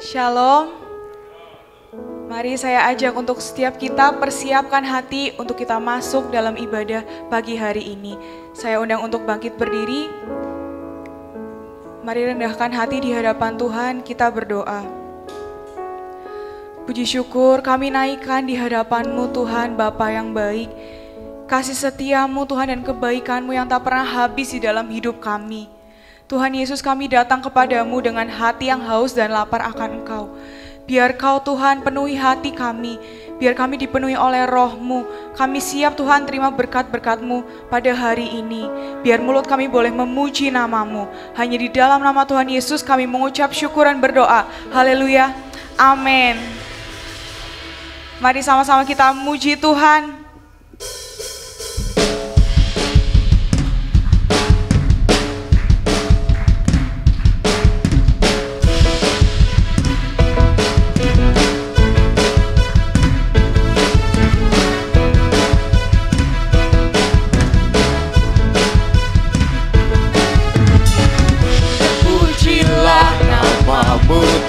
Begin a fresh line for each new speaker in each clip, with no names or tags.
Shalom. Mari saya ajak untuk setiap kita persiapkan hati untuk kita masuk dalam ibadah pagi hari ini. Saya undang untuk bangkit berdiri. Mari rendahkan hati di hadapan Tuhan, kita berdoa. Puji syukur kami naikkan di hadapan-Mu Tuhan Bapa yang baik. Kasih setiamu Tuhan dan kebaikan-Mu yang tak pernah habis di dalam hidup kami. Tuhan Yesus, kami datang kepadamu dengan hati yang haus dan lapar akan Engkau. Biar Kau Tuhan penuhi hati kami, biar kami dipenuhi oleh Roh-Mu. Kami siap Tuhan terima berkat-berkat-Mu pada hari ini. Biar mulut kami boleh memuji nama-Mu. Hanya di dalam nama Tuhan Yesus kami mengucap syukur dan berdoa. Haleluya, amin. Mari sama-sama kita muji Tuhan.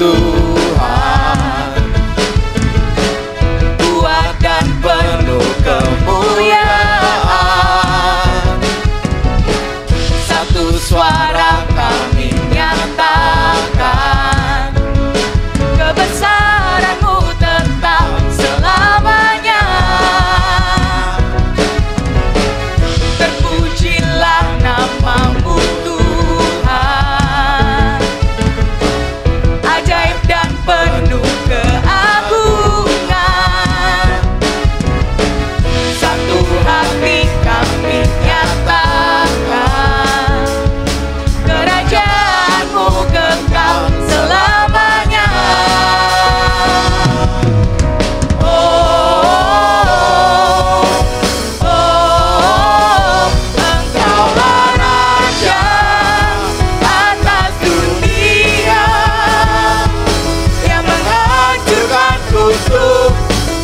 Tuhan, kuat dan penuh kemuliaan. Satu suara kami nyatakan, kebesaran-Mu tetap selamanya. Terpujilah nama-Mu Tuhan, ajaib dan penuh keagungan. Satu hati kami nyatakan, kerajaan-Mu kekal selamanya. Engkaulah Raja atas dunia, yang menghancurkan kutuk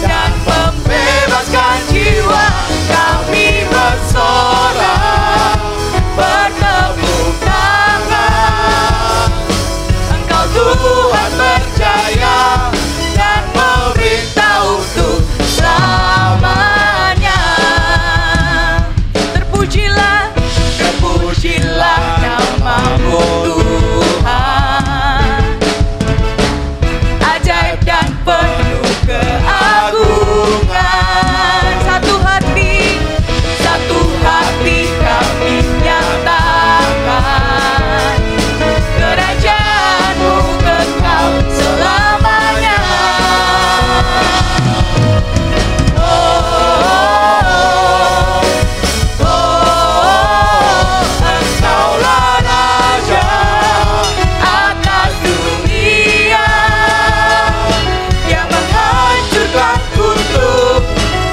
dan membebaskan jiwa. Kami bersorak, bertepuk tangan. Engkau Tuhan berjaya dan memerintah untuk selamanya. Terpujilah, terpujilah nama-Mu Tuhan, ajaib dan penuh keagungan. Satu hati kami nyatakan, kerajaan-Mu kekal selamanya. Engkaulah Raja atas dunia, yang menghancurkan kutuk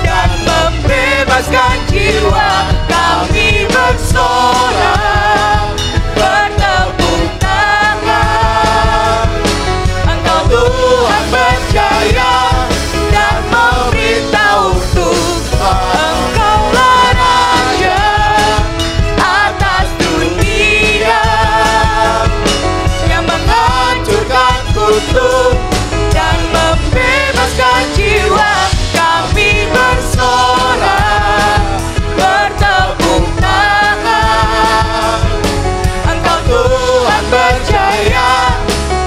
dan membebaskan jiwa. Kami bersorak, bertepuk tangan. Engkau Tuhan berjaya dan memerintah untuk. Engkaulah Raja atas dunia, yang menghancurkan kutuk dan membebaskan jiwa. Kami bersorak, bertepuk tangan. Engkau Tuhan berjaya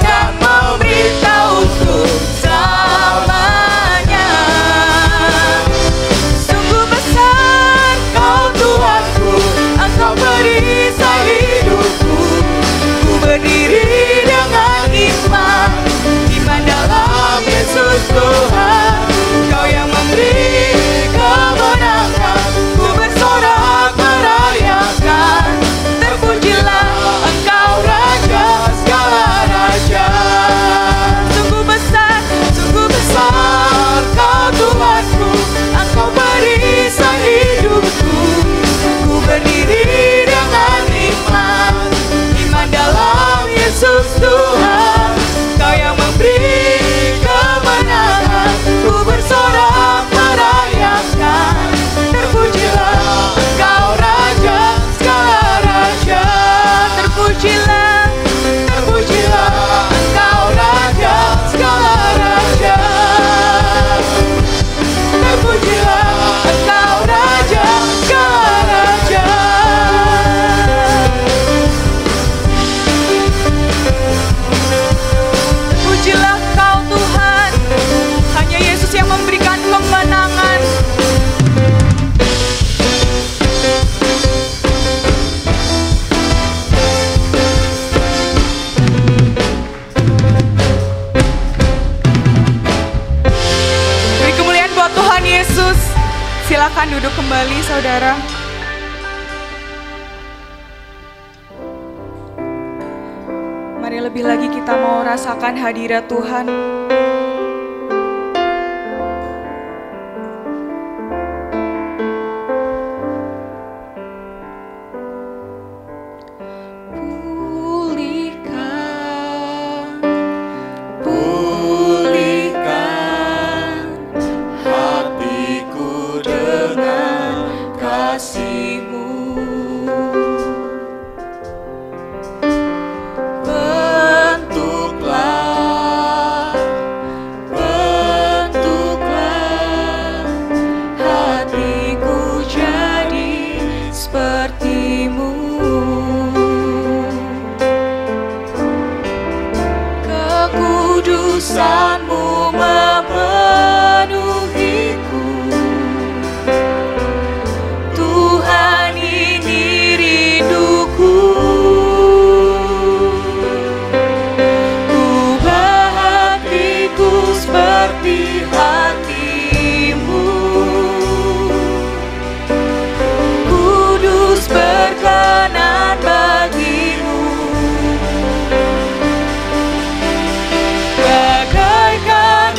dan memerintah untuk selamanya. Sungguh besar Kau Tuhanku, Engkau perisai hidupku. Ku berdiri dengan iman di
Silakan duduk kembali, saudara. Mari lebih lagi kita mau rasakan hadirat Tuhan.
Kekudusanmu memenuhiku, Tuhan ini rinduku. Ubah hatiku seperti hatimu, kudus berkenan bagimu. Bagaikan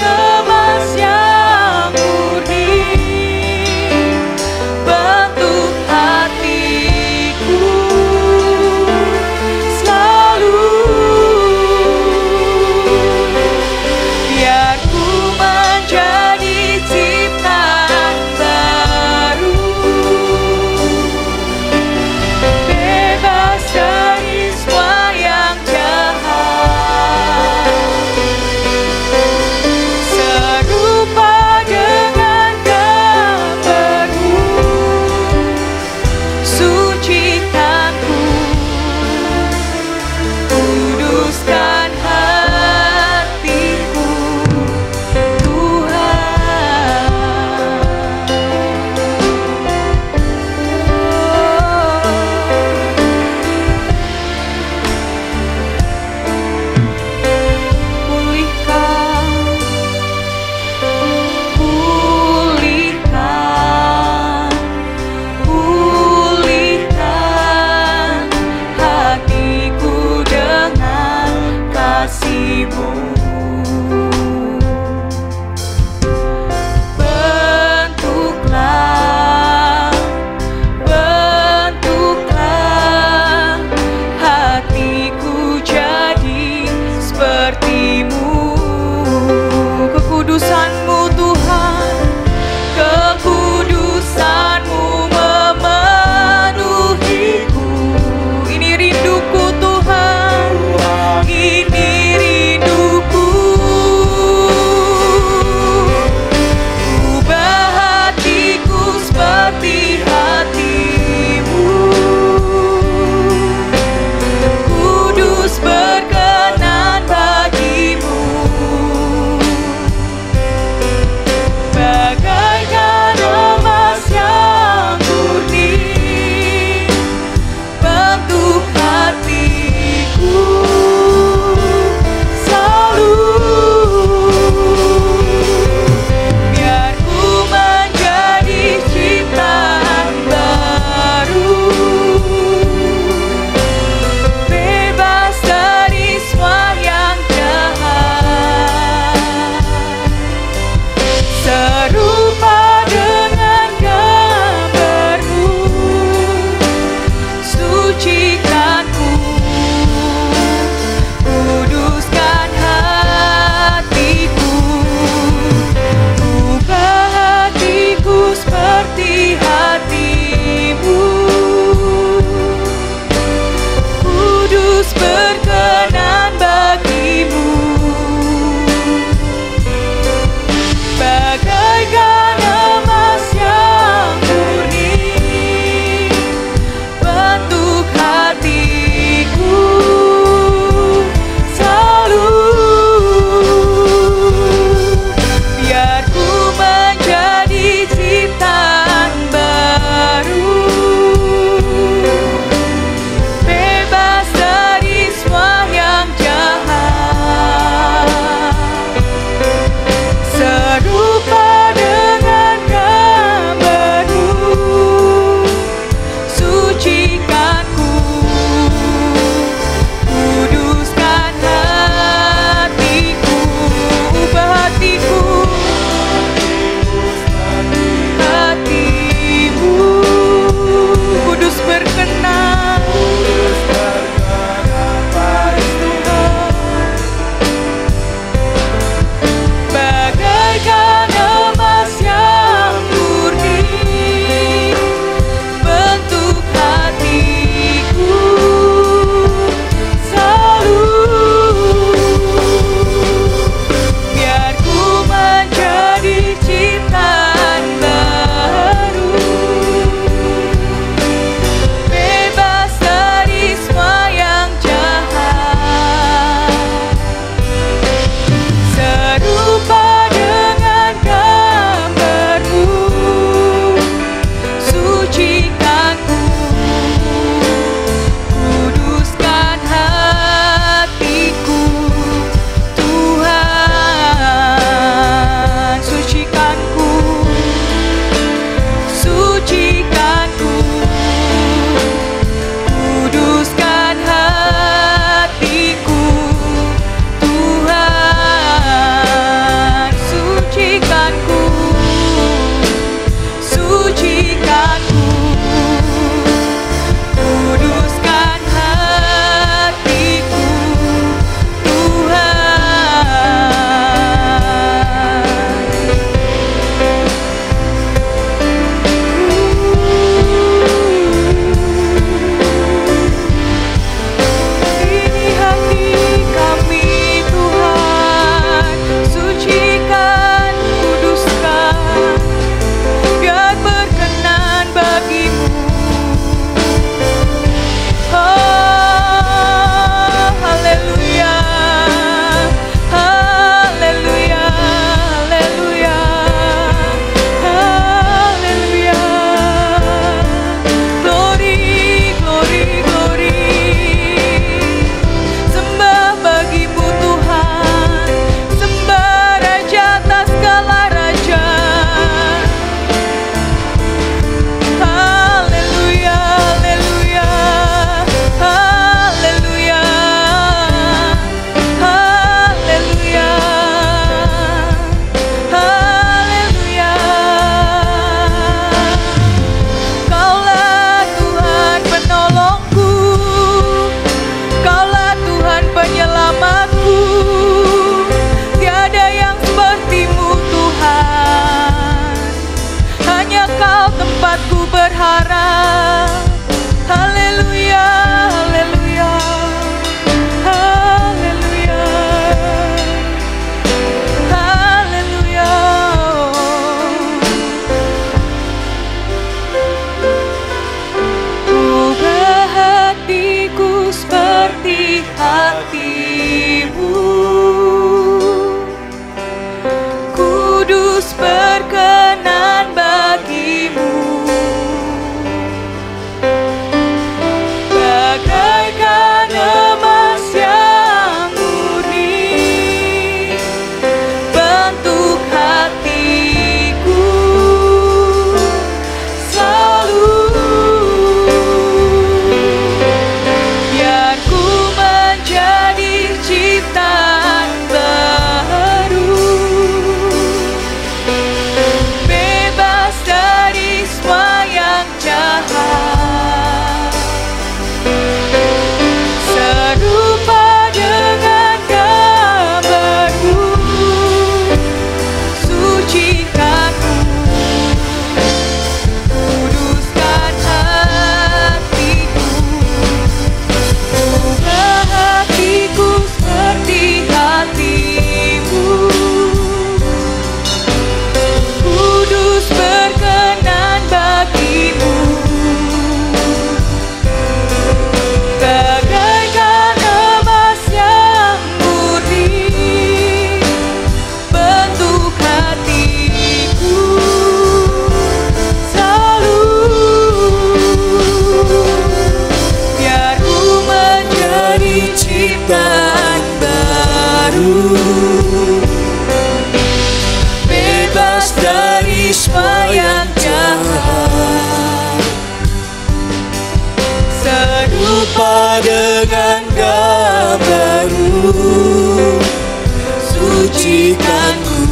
sucikanku,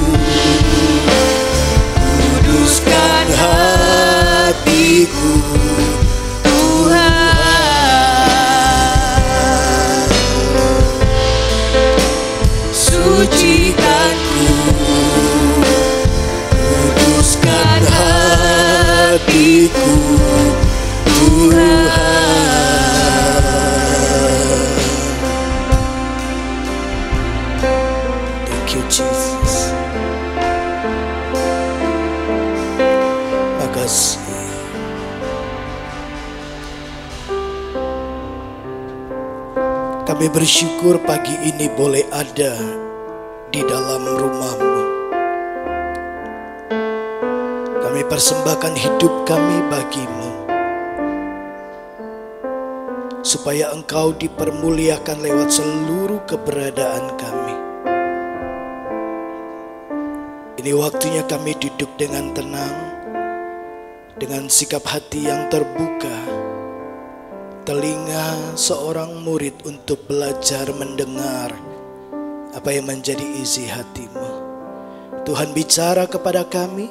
kuduskan hatiku, Tuhan. Sucikanku, kuduskan hatiku, Tuhan. Thank you, Jesus. Makasih. Kami bersyukur pagi ini boleh ada di dalam rumah-Mu. Kami persembahkan hidup kami bagi-Mu, supaya Engkau dipermuliakan lewat seluruh keberadaan kami. Ini waktunya kami duduk dengan tenang, dengan sikap hati yang terbuka, telinga seorang murid untuk belajar mendengar apa yang menjadi isi hati-Mu. Tuhan bicara kepada kami,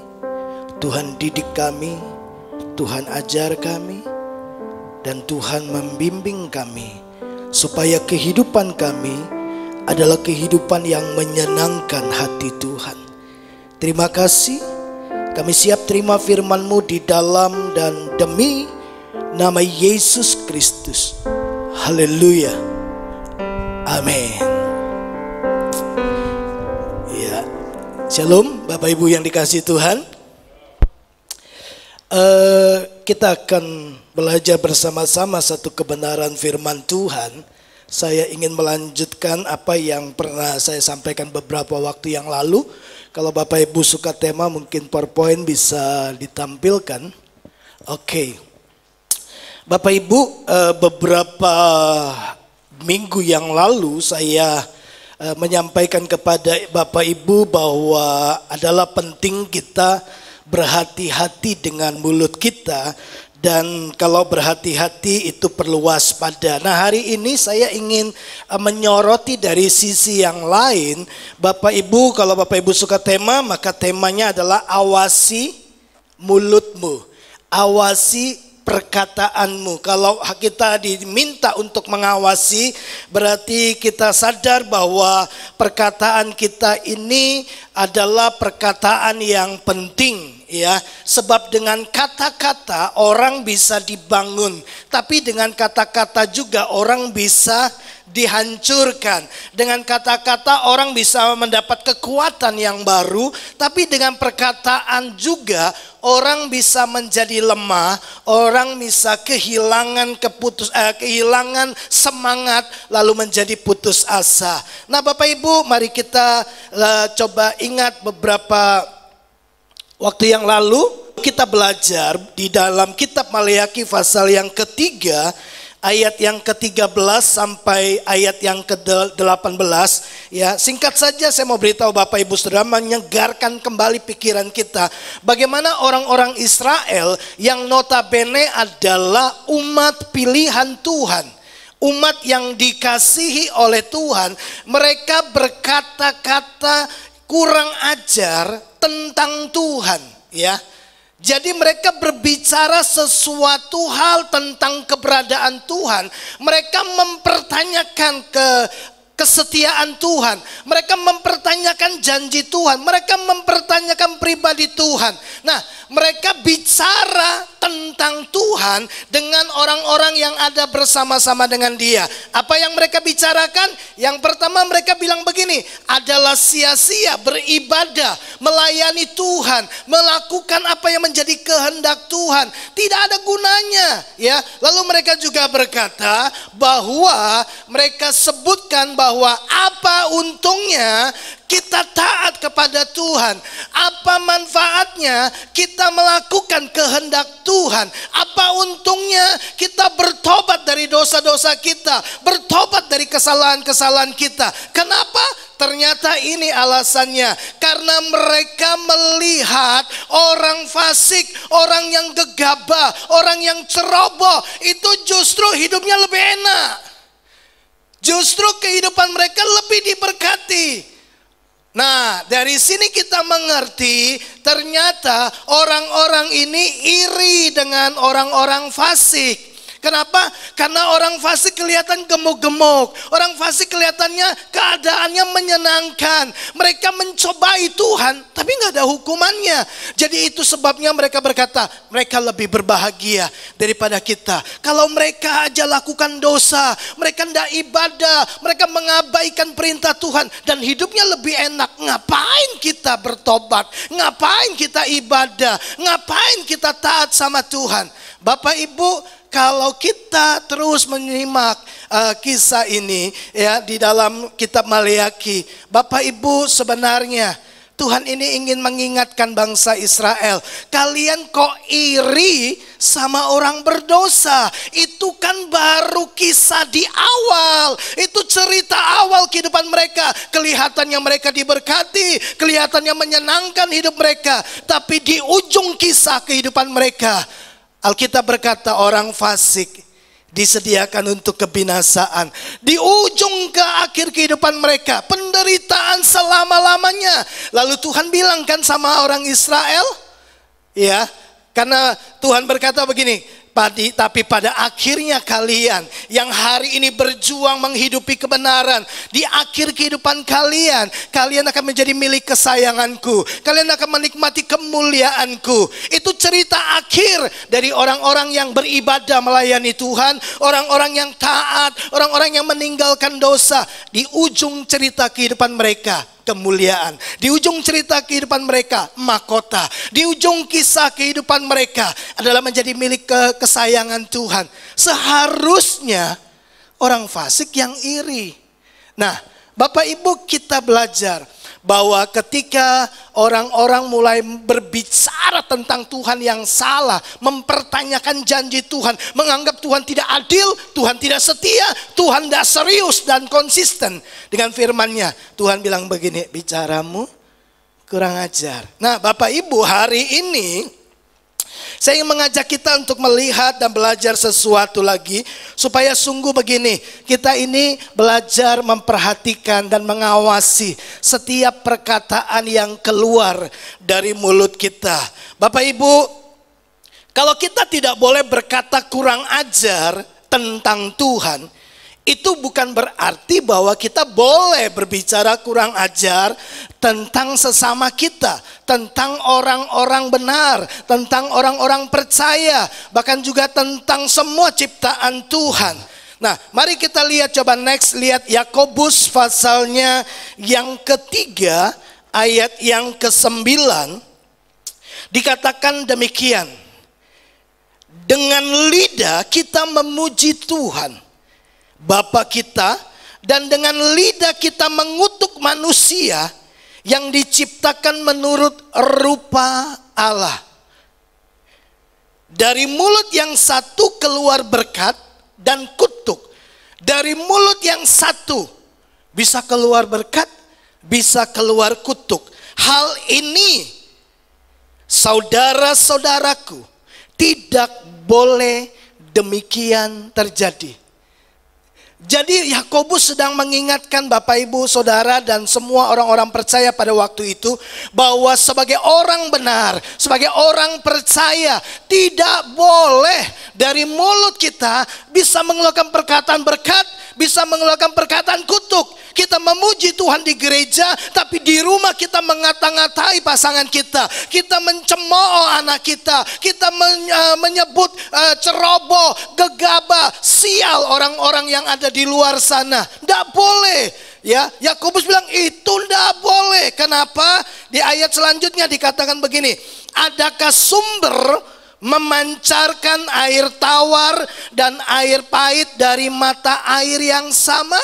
Tuhan didik kami, Tuhan ajar kami, dan Tuhan membimbing kami supaya kehidupan kami adalah kehidupan yang menyenangkan hati Tuhan. Terima kasih, kami siap terima firman-Mu di dalam dan demi nama Yesus Kristus. Haleluya. Amin. Ya, shalom Bapak Ibu yang dikasihi Tuhan. Kita akan belajar bersama-sama satu kebenaran firman Tuhan. Saya ingin melanjutkan apa yang pernah saya sampaikan beberapa waktu yang lalu. Kalau Bapak Ibu suka tema, mungkin PowerPoint bisa ditampilkan. Oke. Bapak Ibu, beberapa minggu yang lalu saya menyampaikan kepada Bapak Ibu bahwa adalah penting kita berhati-hati dengan mulut kita, dan kalau berhati-hati itu perlu waspada. Nah, hari ini saya ingin menyoroti dari sisi yang lain. Bapak Ibu, kalau Bapak Ibu suka tema, maka temanya adalah awasi mulutmu, awasi perkataanmu. Kalau kita diminta untuk mengawasi, berarti kita sadar bahwa perkataan kita ini adalah perkataan yang penting, ya. Sebab dengan kata-kata orang bisa dibangun, tapi dengan kata-kata juga orang bisa dihancurkan. Dengan kata-kata orang bisa mendapat kekuatan yang baru, tapi dengan perkataan juga orang bisa menjadi lemah, orang bisa kehilangan kehilangan semangat lalu menjadi putus asa. Nah, Bapak Ibu, mari kita coba ingat beberapa waktu yang lalu kita belajar di dalam kitab Maleakhi pasal yang ketiga, ayat yang ke-13 sampai ayat yang ke-18, ya. Singkat saja saya mau beritahu Bapak Ibu Saudara, menyegarkan kembali pikiran kita bagaimana orang-orang Israel yang notabene adalah umat pilihan Tuhan, umat yang dikasihi oleh Tuhan. Mereka berkata-kata kurang ajar tentang Tuhan, ya. Jadi mereka berbicara sesuatu hal tentang keberadaan Tuhan. Mereka mempertanyakan kesetiaan Tuhan. Mereka mempertanyakan janji Tuhan. Mereka mempertanyakan pribadi Tuhan. Nah, mereka bicara tentang Tuhan dengan orang-orang yang ada bersama-sama dengan dia. Apa yang mereka bicarakan? Yang pertama mereka bilang begini, adalah sia-sia beribadah, melayani Tuhan, melakukan apa yang menjadi kehendak Tuhan. Tidak ada gunanya, ya. Lalu mereka juga berkata bahwa mereka sebutkan bahwa apa untungnya kita taat kepada Tuhan, apa manfaatnya kita melakukan kehendak Tuhan, apa untungnya kita bertobat dari dosa-dosa kita, bertobat dari kesalahan-kesalahan kita. Kenapa? Ternyata ini alasannya, karena mereka melihat orang fasik, orang yang gegabah, orang yang ceroboh itu justru hidupnya lebih enak, justru kehidupan mereka lebih diberkati. Nah, dari sini kita mengerti ternyata orang-orang ini iri dengan orang-orang fasik. Kenapa? Karena orang fasik kelihatan gemuk-gemuk. Orang fasik kelihatannya keadaannya menyenangkan. Mereka mencobai Tuhan, tapi nggak ada hukumannya. Jadi itu sebabnya mereka berkata, mereka lebih berbahagia daripada kita. Kalau mereka aja lakukan dosa, mereka tidak ibadah, mereka mengabaikan perintah Tuhan, dan hidupnya lebih enak. Ngapain kita bertobat? Ngapain kita ibadah? Ngapain kita taat sama Tuhan? Bapak Ibu, kalau kita terus menyimak kisah ini ya di dalam kitab Maleakhi, Bapak Ibu, sebenarnya Tuhan ini ingin mengingatkan bangsa Israel, kalian kok iri sama orang berdosa? Itu kan baru kisah di awal. Itu cerita awal kehidupan mereka. Kelihatannya mereka diberkati, kelihatannya menyenangkan hidup mereka. Tapi di ujung kisah kehidupan mereka, Alkitab berkata orang fasik disediakan untuk kebinasaan. Di ujung ke akhir kehidupan mereka, penderitaan selama-lamanya. Lalu Tuhan bilang kan sama orang Israel, ya, karena Tuhan berkata begini, tapi pada akhirnya kalian yang hari ini berjuang menghidupi kebenaran, di akhir kehidupan kalian, kalian akan menjadi milik kesayanganku. Kalian akan menikmati kemuliaanku. Itu cerita akhir dari orang-orang yang beribadah melayani Tuhan, orang-orang yang taat, orang-orang yang meninggalkan dosa. Di ujung cerita kehidupan mereka, kemuliaan. Di ujung cerita kehidupan mereka, mahkota. Di ujung kisah kehidupan mereka adalah menjadi milik kesayangan Tuhan. Seharusnya orang fasik yang iri. Nah, Bapak Ibu, kita belajar bahwa ketika orang-orang mulai berbicara tentang Tuhan yang salah, mempertanyakan janji Tuhan, menganggap Tuhan tidak adil, Tuhan tidak setia, Tuhan tidak serius dan konsisten dengan firman-Nya, Tuhan bilang begini, bicaramu kurang ajar. Nah, Bapak Ibu, hari ini saya ingin mengajak kita untuk melihat dan belajar sesuatu lagi, supaya sungguh begini, kita ini belajar memperhatikan dan mengawasi setiap perkataan yang keluar dari mulut kita. Bapak Ibu, kalau kita tidak boleh berkata kurang ajar tentang Tuhan, itu bukan berarti bahwa kita boleh berbicara kurang ajar tentang sesama kita, tentang orang-orang benar, tentang orang-orang percaya, bahkan juga tentang semua ciptaan Tuhan. Nah, mari kita lihat, coba next, lihat Yakobus pasalnya yang ketiga, ayat yang ke-9, dikatakan demikian. Dengan lidah kita memuji Tuhan Bapa kita, dan dengan lidah kita mengutuk manusia yang diciptakan menurut rupa Allah. Dari mulut yang satu keluar berkat dan kutuk. Dari mulut yang satu bisa keluar berkat, bisa keluar kutuk. Hal ini, saudara-saudaraku, tidak boleh demikian terjadi. Jadi Yakobus sedang mengingatkan Bapak Ibu Saudara dan semua orang-orang percaya pada waktu itu, bahwa sebagai orang benar, sebagai orang percaya, tidak boleh dari mulut kita bisa mengeluarkan perkataan berkat, bisa mengeluarkan perkataan kutuk. Kita memuji Tuhan di gereja, tapi di rumah kita mengata-ngatai pasangan kita, kita mencemooh anak kita, kita menyebut ceroboh, gegabah, sial orang-orang yang ada di luar sana. Tidak boleh. Ya, Yakobus bilang itu tidak boleh. Kenapa? Di ayat selanjutnya dikatakan begini, adakah sumber memancarkan air tawar dan air pahit dari mata air yang sama?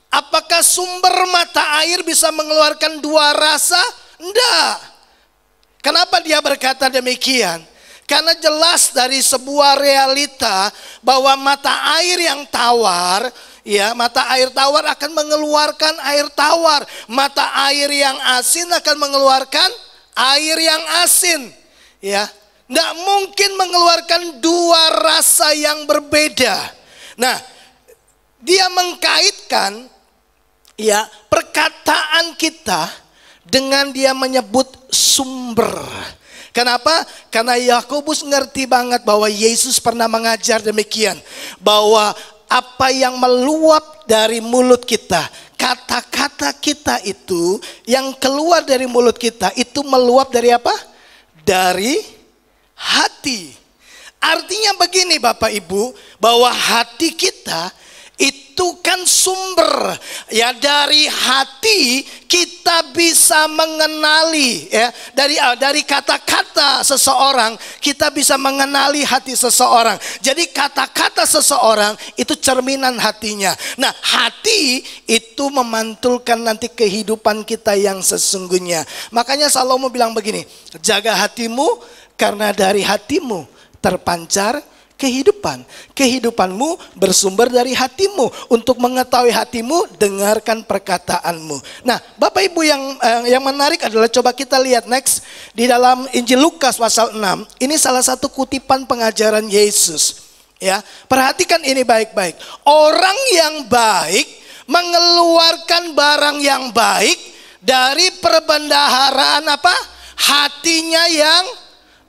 Apakah sumber mata air bisa mengeluarkan dua rasa? Tidak. Kenapa dia berkata demikian? Karena jelas dari sebuah realita bahwa mata air yang tawar, ya, mata air tawar akan mengeluarkan air tawar. Mata air yang asin akan mengeluarkan air yang asin. Ya, tidak mungkin mengeluarkan dua rasa yang berbeda. Nah, dia mengkaitkan, ya, perkataan kita dengan dia menyebut sumber. Kenapa? Karena Yakobus ngerti banget bahwa Yesus pernah mengajar demikian, bahwa apa yang meluap dari mulut kita, kata-kata kita itu yang keluar dari mulut kita itu meluap dari apa? Dari hati. Artinya begini Bapak Ibu, bahwa hati kita itu kan sumber, ya, dari hati kita bisa mengenali, ya, dari kata-kata seseorang kita bisa mengenali hati seseorang. Jadi kata-kata seseorang itu cerminan hatinya. Nah, hati itu memantulkan nanti kehidupan kita yang sesungguhnya. Makanya Salomo bilang begini, jaga hatimu karena dari hatimu terpancar kehidupan. Kehidupanmu bersumber dari hatimu. Untuk mengetahui hatimu, dengarkan perkataanmu. Nah, Bapak Ibu yang menarik adalah coba kita lihat next di dalam Injil Lukas pasal 6. Ini salah satu kutipan pengajaran Yesus. Ya, perhatikan ini baik-baik. Orang yang baik mengeluarkan barang yang baik dari perbendaharaan apa? Hatinya yang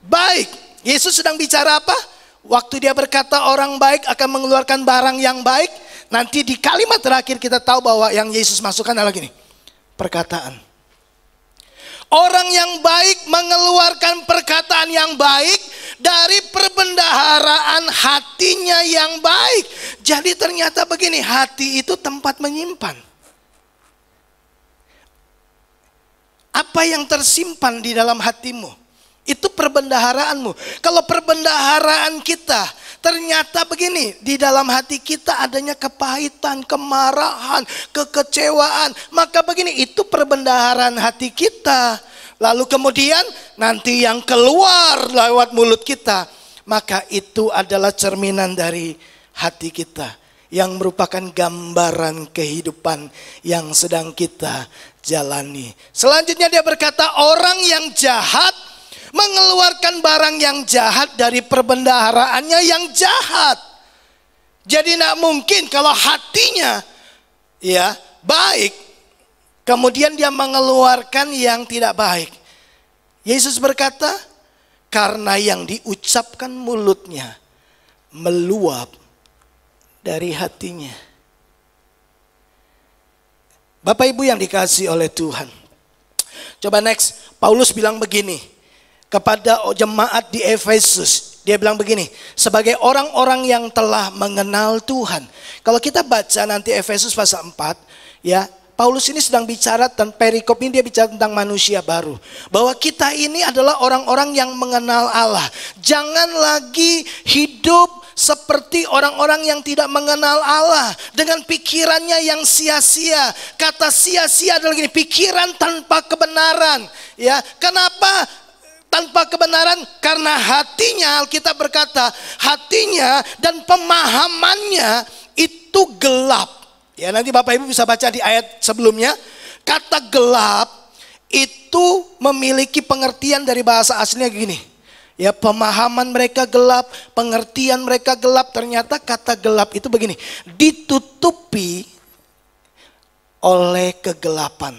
baik. Yesus sedang bicara apa? Waktu dia berkata orang baik akan mengeluarkan barang yang baik, nanti di kalimat terakhir kita tahu bahwa yang Yesus masukkan adalah gini, perkataan. Orang yang baik mengeluarkan perkataan yang baik dari perbendaharaan hatinya yang baik. Jadi ternyata begini, hati itu tempat menyimpan apa yang tersimpan di dalam hatimu. Itu perbendaharaanmu. Kalau perbendaharaan kita ternyata begini, di dalam hati kita adanya kepahitan, kemarahan, kekecewaan, maka begini, itu perbendaharaan hati kita. Lalu kemudian nanti yang keluar lewat mulut kita, maka itu adalah cerminan dari hati kita, yang merupakan gambaran kehidupan yang sedang kita jalani. Selanjutnya dia berkata, orang yang jahat mengeluarkan barang yang jahat dari perbendaharaannya yang jahat. Jadi tidak mungkin kalau hatinya ya baik, kemudian dia mengeluarkan yang tidak baik. Yesus berkata, karena yang diucapkan mulutnya meluap dari hatinya. Bapak Ibu yang dikasihi oleh Tuhan, coba next. Paulus bilang begini kepada jemaat di Efesus. Dia bilang begini, sebagai orang-orang yang telah mengenal Tuhan. Kalau kita baca nanti Efesus pasal 4, ya, Paulus ini sedang bicara tentang perikop ini, dia bicara tentang manusia baru. Bahwa kita ini adalah orang-orang yang mengenal Allah. Jangan lagi hidup seperti orang-orang yang tidak mengenal Allah, dengan pikirannya yang sia-sia. Kata sia-sia adalah gini, pikiran tanpa kebenaran. Ya, kenapa tanpa kebenaran? Karena hatinya, Alkitab berkata, hatinya dan pemahamannya itu gelap. Ya, nanti Bapak Ibu bisa baca di ayat sebelumnya. Kata gelap itu memiliki pengertian dari bahasa aslinya gini. Ya, pemahaman mereka gelap, pengertian mereka gelap. Ternyata kata gelap itu begini, ditutupi oleh kegelapan.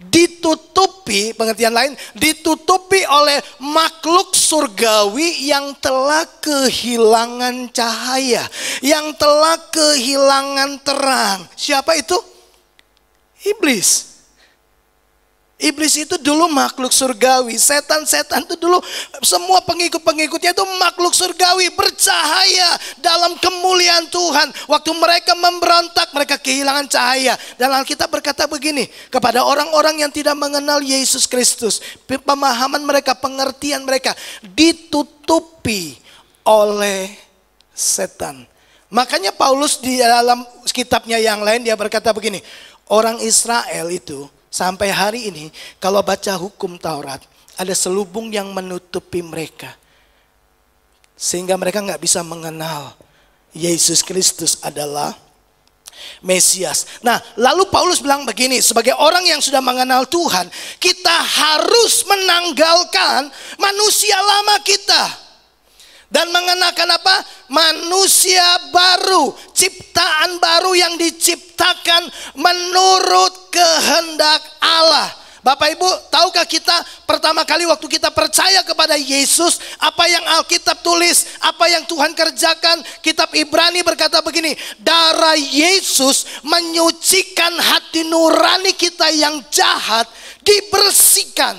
Ditutupi, pengertian lain, ditutupi oleh makhluk surgawi yang telah kehilangan cahaya, yang telah kehilangan terang. Siapa itu? Iblis. Iblis itu dulu makhluk surgawi. Setan-setan itu dulu semua pengikut-pengikutnya itu makhluk surgawi, bercahaya dalam kemuliaan Tuhan. Waktu mereka memberontak, mereka kehilangan cahaya. Dan Alkitab berkata begini, kepada orang-orang yang tidak mengenal Yesus Kristus, pemahaman mereka, pengertian mereka ditutupi oleh setan. Makanya Paulus di dalam kitabnya yang lain dia berkata begini, orang Israel itu sampai hari ini kalau baca hukum Taurat, ada selubung yang menutupi mereka, sehingga mereka nggak bisa mengenal Yesus Kristus adalah Mesias. Nah, lalu Paulus bilang begini, sebagai orang yang sudah mengenal Tuhan, kita harus menanggalkan manusia lama kita dan mengenakan apa? Manusia baru, ciptaan baru yang diciptakan menurut kehendak Allah. Bapak Ibu, tahukah kita pertama kali waktu kita percaya kepada Yesus, apa yang Alkitab tulis, apa yang Tuhan kerjakan? Kitab Ibrani berkata begini, darah Yesus menyucikan hati nurani kita yang jahat, dibersihkan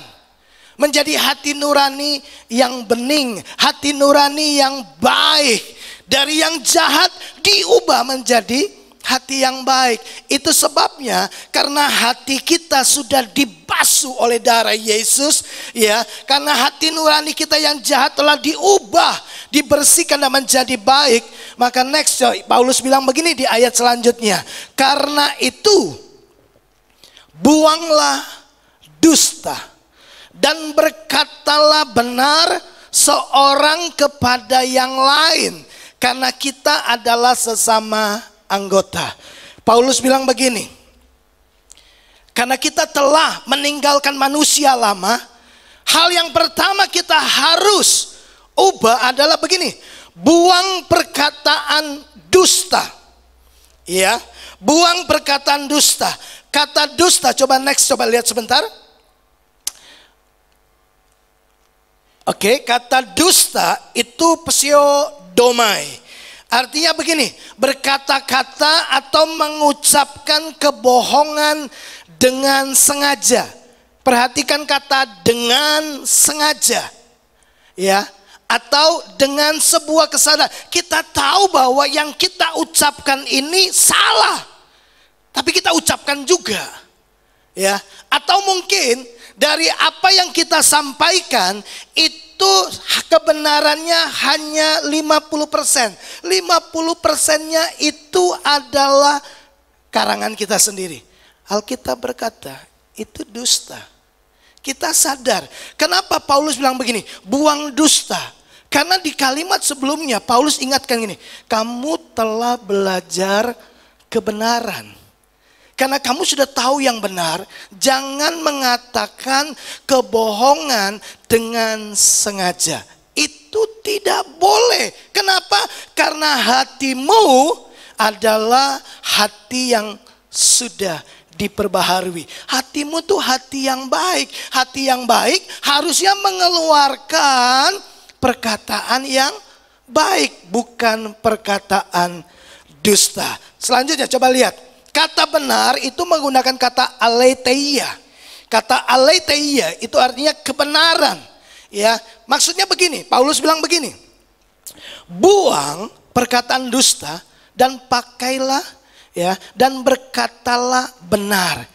menjadi hati nurani yang bening, hati nurani yang baik. Dari yang jahat diubah menjadi hati yang baik. Itu sebabnya karena hati kita sudah dibasuh oleh darah Yesus, ya. Karena hati nurani kita yang jahat telah diubah, dibersihkan dan menjadi baik. Maka next Paulus bilang begini di ayat selanjutnya. Karena itu buanglah dusta dan berkatalah benar seorang kepada yang lain, karena kita adalah sesama anggota. Paulus bilang begini, karena kita telah meninggalkan manusia lama, hal yang pertama kita harus ubah adalah begini, buang perkataan dusta. Ya, buang perkataan dusta. Kata dusta, coba next, coba lihat sebentar. Oke, kata dusta itu pseudomai. Artinya begini, berkata-kata atau mengucapkan kebohongan dengan sengaja. Perhatikan kata dengan sengaja, ya, atau dengan sebuah kesadaran. Kita tahu bahwa yang kita ucapkan ini salah, tapi kita ucapkan juga, ya. Atau mungkin dari apa yang kita sampaikan itu kebenarannya hanya 50%. 50%-nya itu adalah karangan kita sendiri. Alkitab berkata itu dusta. Kita sadar. Kenapa Paulus bilang begini? Buang dusta. Karena di kalimat sebelumnya Paulus ingatkan gini, kamu telah belajar kebenaran. Karena kamu sudah tahu yang benar, jangan mengatakan kebohongan dengan sengaja. Itu tidak boleh. Kenapa? Karena hatimu adalah hati yang sudah diperbaharui. Hatimu tuh hati yang baik. Hati yang baik harusnya mengeluarkan perkataan yang baik, bukan perkataan dusta. Selanjutnya coba lihat. Kata benar itu menggunakan kata aletheia. Kata aletheia itu artinya kebenaran. Ya, maksudnya begini, Paulus bilang begini. Buang perkataan dusta dan pakailah, ya, dan berkatalah benar.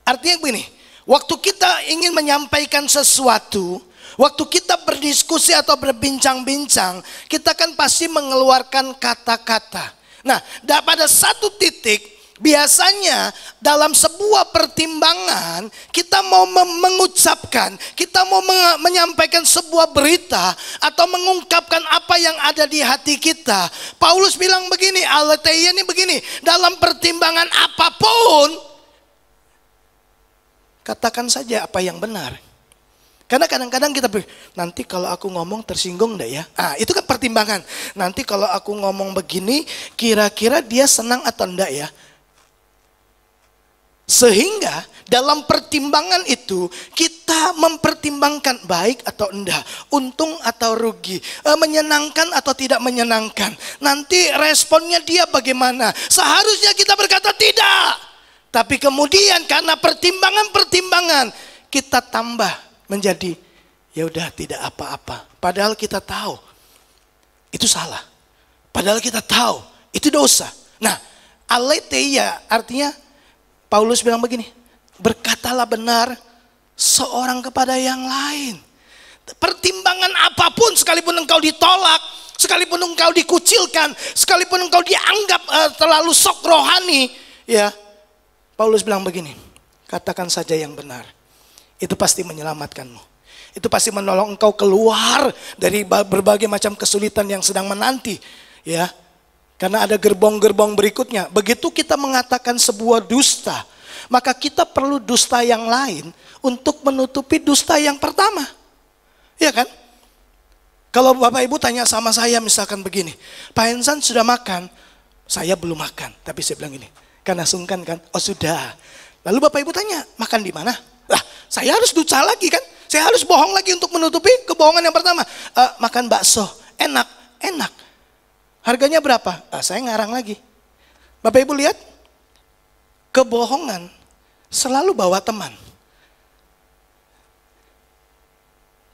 Artinya begini, waktu kita ingin menyampaikan sesuatu, waktu kita berdiskusi atau berbincang-bincang, kita kan pasti mengeluarkan kata-kata. Nah, pada satu titik biasanya dalam sebuah pertimbangan kita mau mengucapkan, kita mau menyampaikan sebuah berita atau mengungkapkan apa yang ada di hati kita. Paulus bilang begini, aletheia ini begini, dalam pertimbangan apapun katakan saja apa yang benar. Karena kadang-kadang kita pikir, nanti kalau aku ngomong tersinggung enggak ya? Ah, itu kan pertimbangan. Nanti kalau aku ngomong begini, kira-kira dia senang atau enggak ya? Sehingga dalam pertimbangan itu kita mempertimbangkan baik atau enggak, untung atau rugi, menyenangkan atau tidak menyenangkan. Nanti responnya dia bagaimana? Seharusnya kita berkata tidak. Tapi kemudian karena pertimbangan-pertimbangan kita tambah menjadi ya udah tidak apa-apa. Padahal kita tahu itu salah. Padahal kita tahu itu dosa. Nah, aletheia artinya Paulus bilang begini, berkatalah benar seorang kepada yang lain. Pertimbangan apapun, sekalipun engkau ditolak, sekalipun engkau dikucilkan, sekalipun engkau dianggap terlalu sok rohani, ya, Paulus bilang begini, katakan saja yang benar. Itu pasti menyelamatkanmu. Itu pasti menolong engkau keluar dari berbagai macam kesulitan yang sedang menanti, ya. Karena ada gerbong-gerbong berikutnya. Begitu kita mengatakan sebuah dusta, maka kita perlu dusta yang lain untuk menutupi dusta yang pertama. Ya kan? Kalau Bapak Ibu tanya sama saya misalkan begini, Pak Hensan sudah makan? Saya belum makan. Tapi saya bilang gini, karena sungkan kan? Oh sudah. Lalu Bapak Ibu tanya, makan di mana? saya harus dusta lagi kan? Saya harus bohong lagi untuk menutupi kebohongan yang pertama. Makan bakso, enak. Harganya berapa? Saya ngarang lagi. Bapak Ibu lihat, kebohongan selalu bawa teman.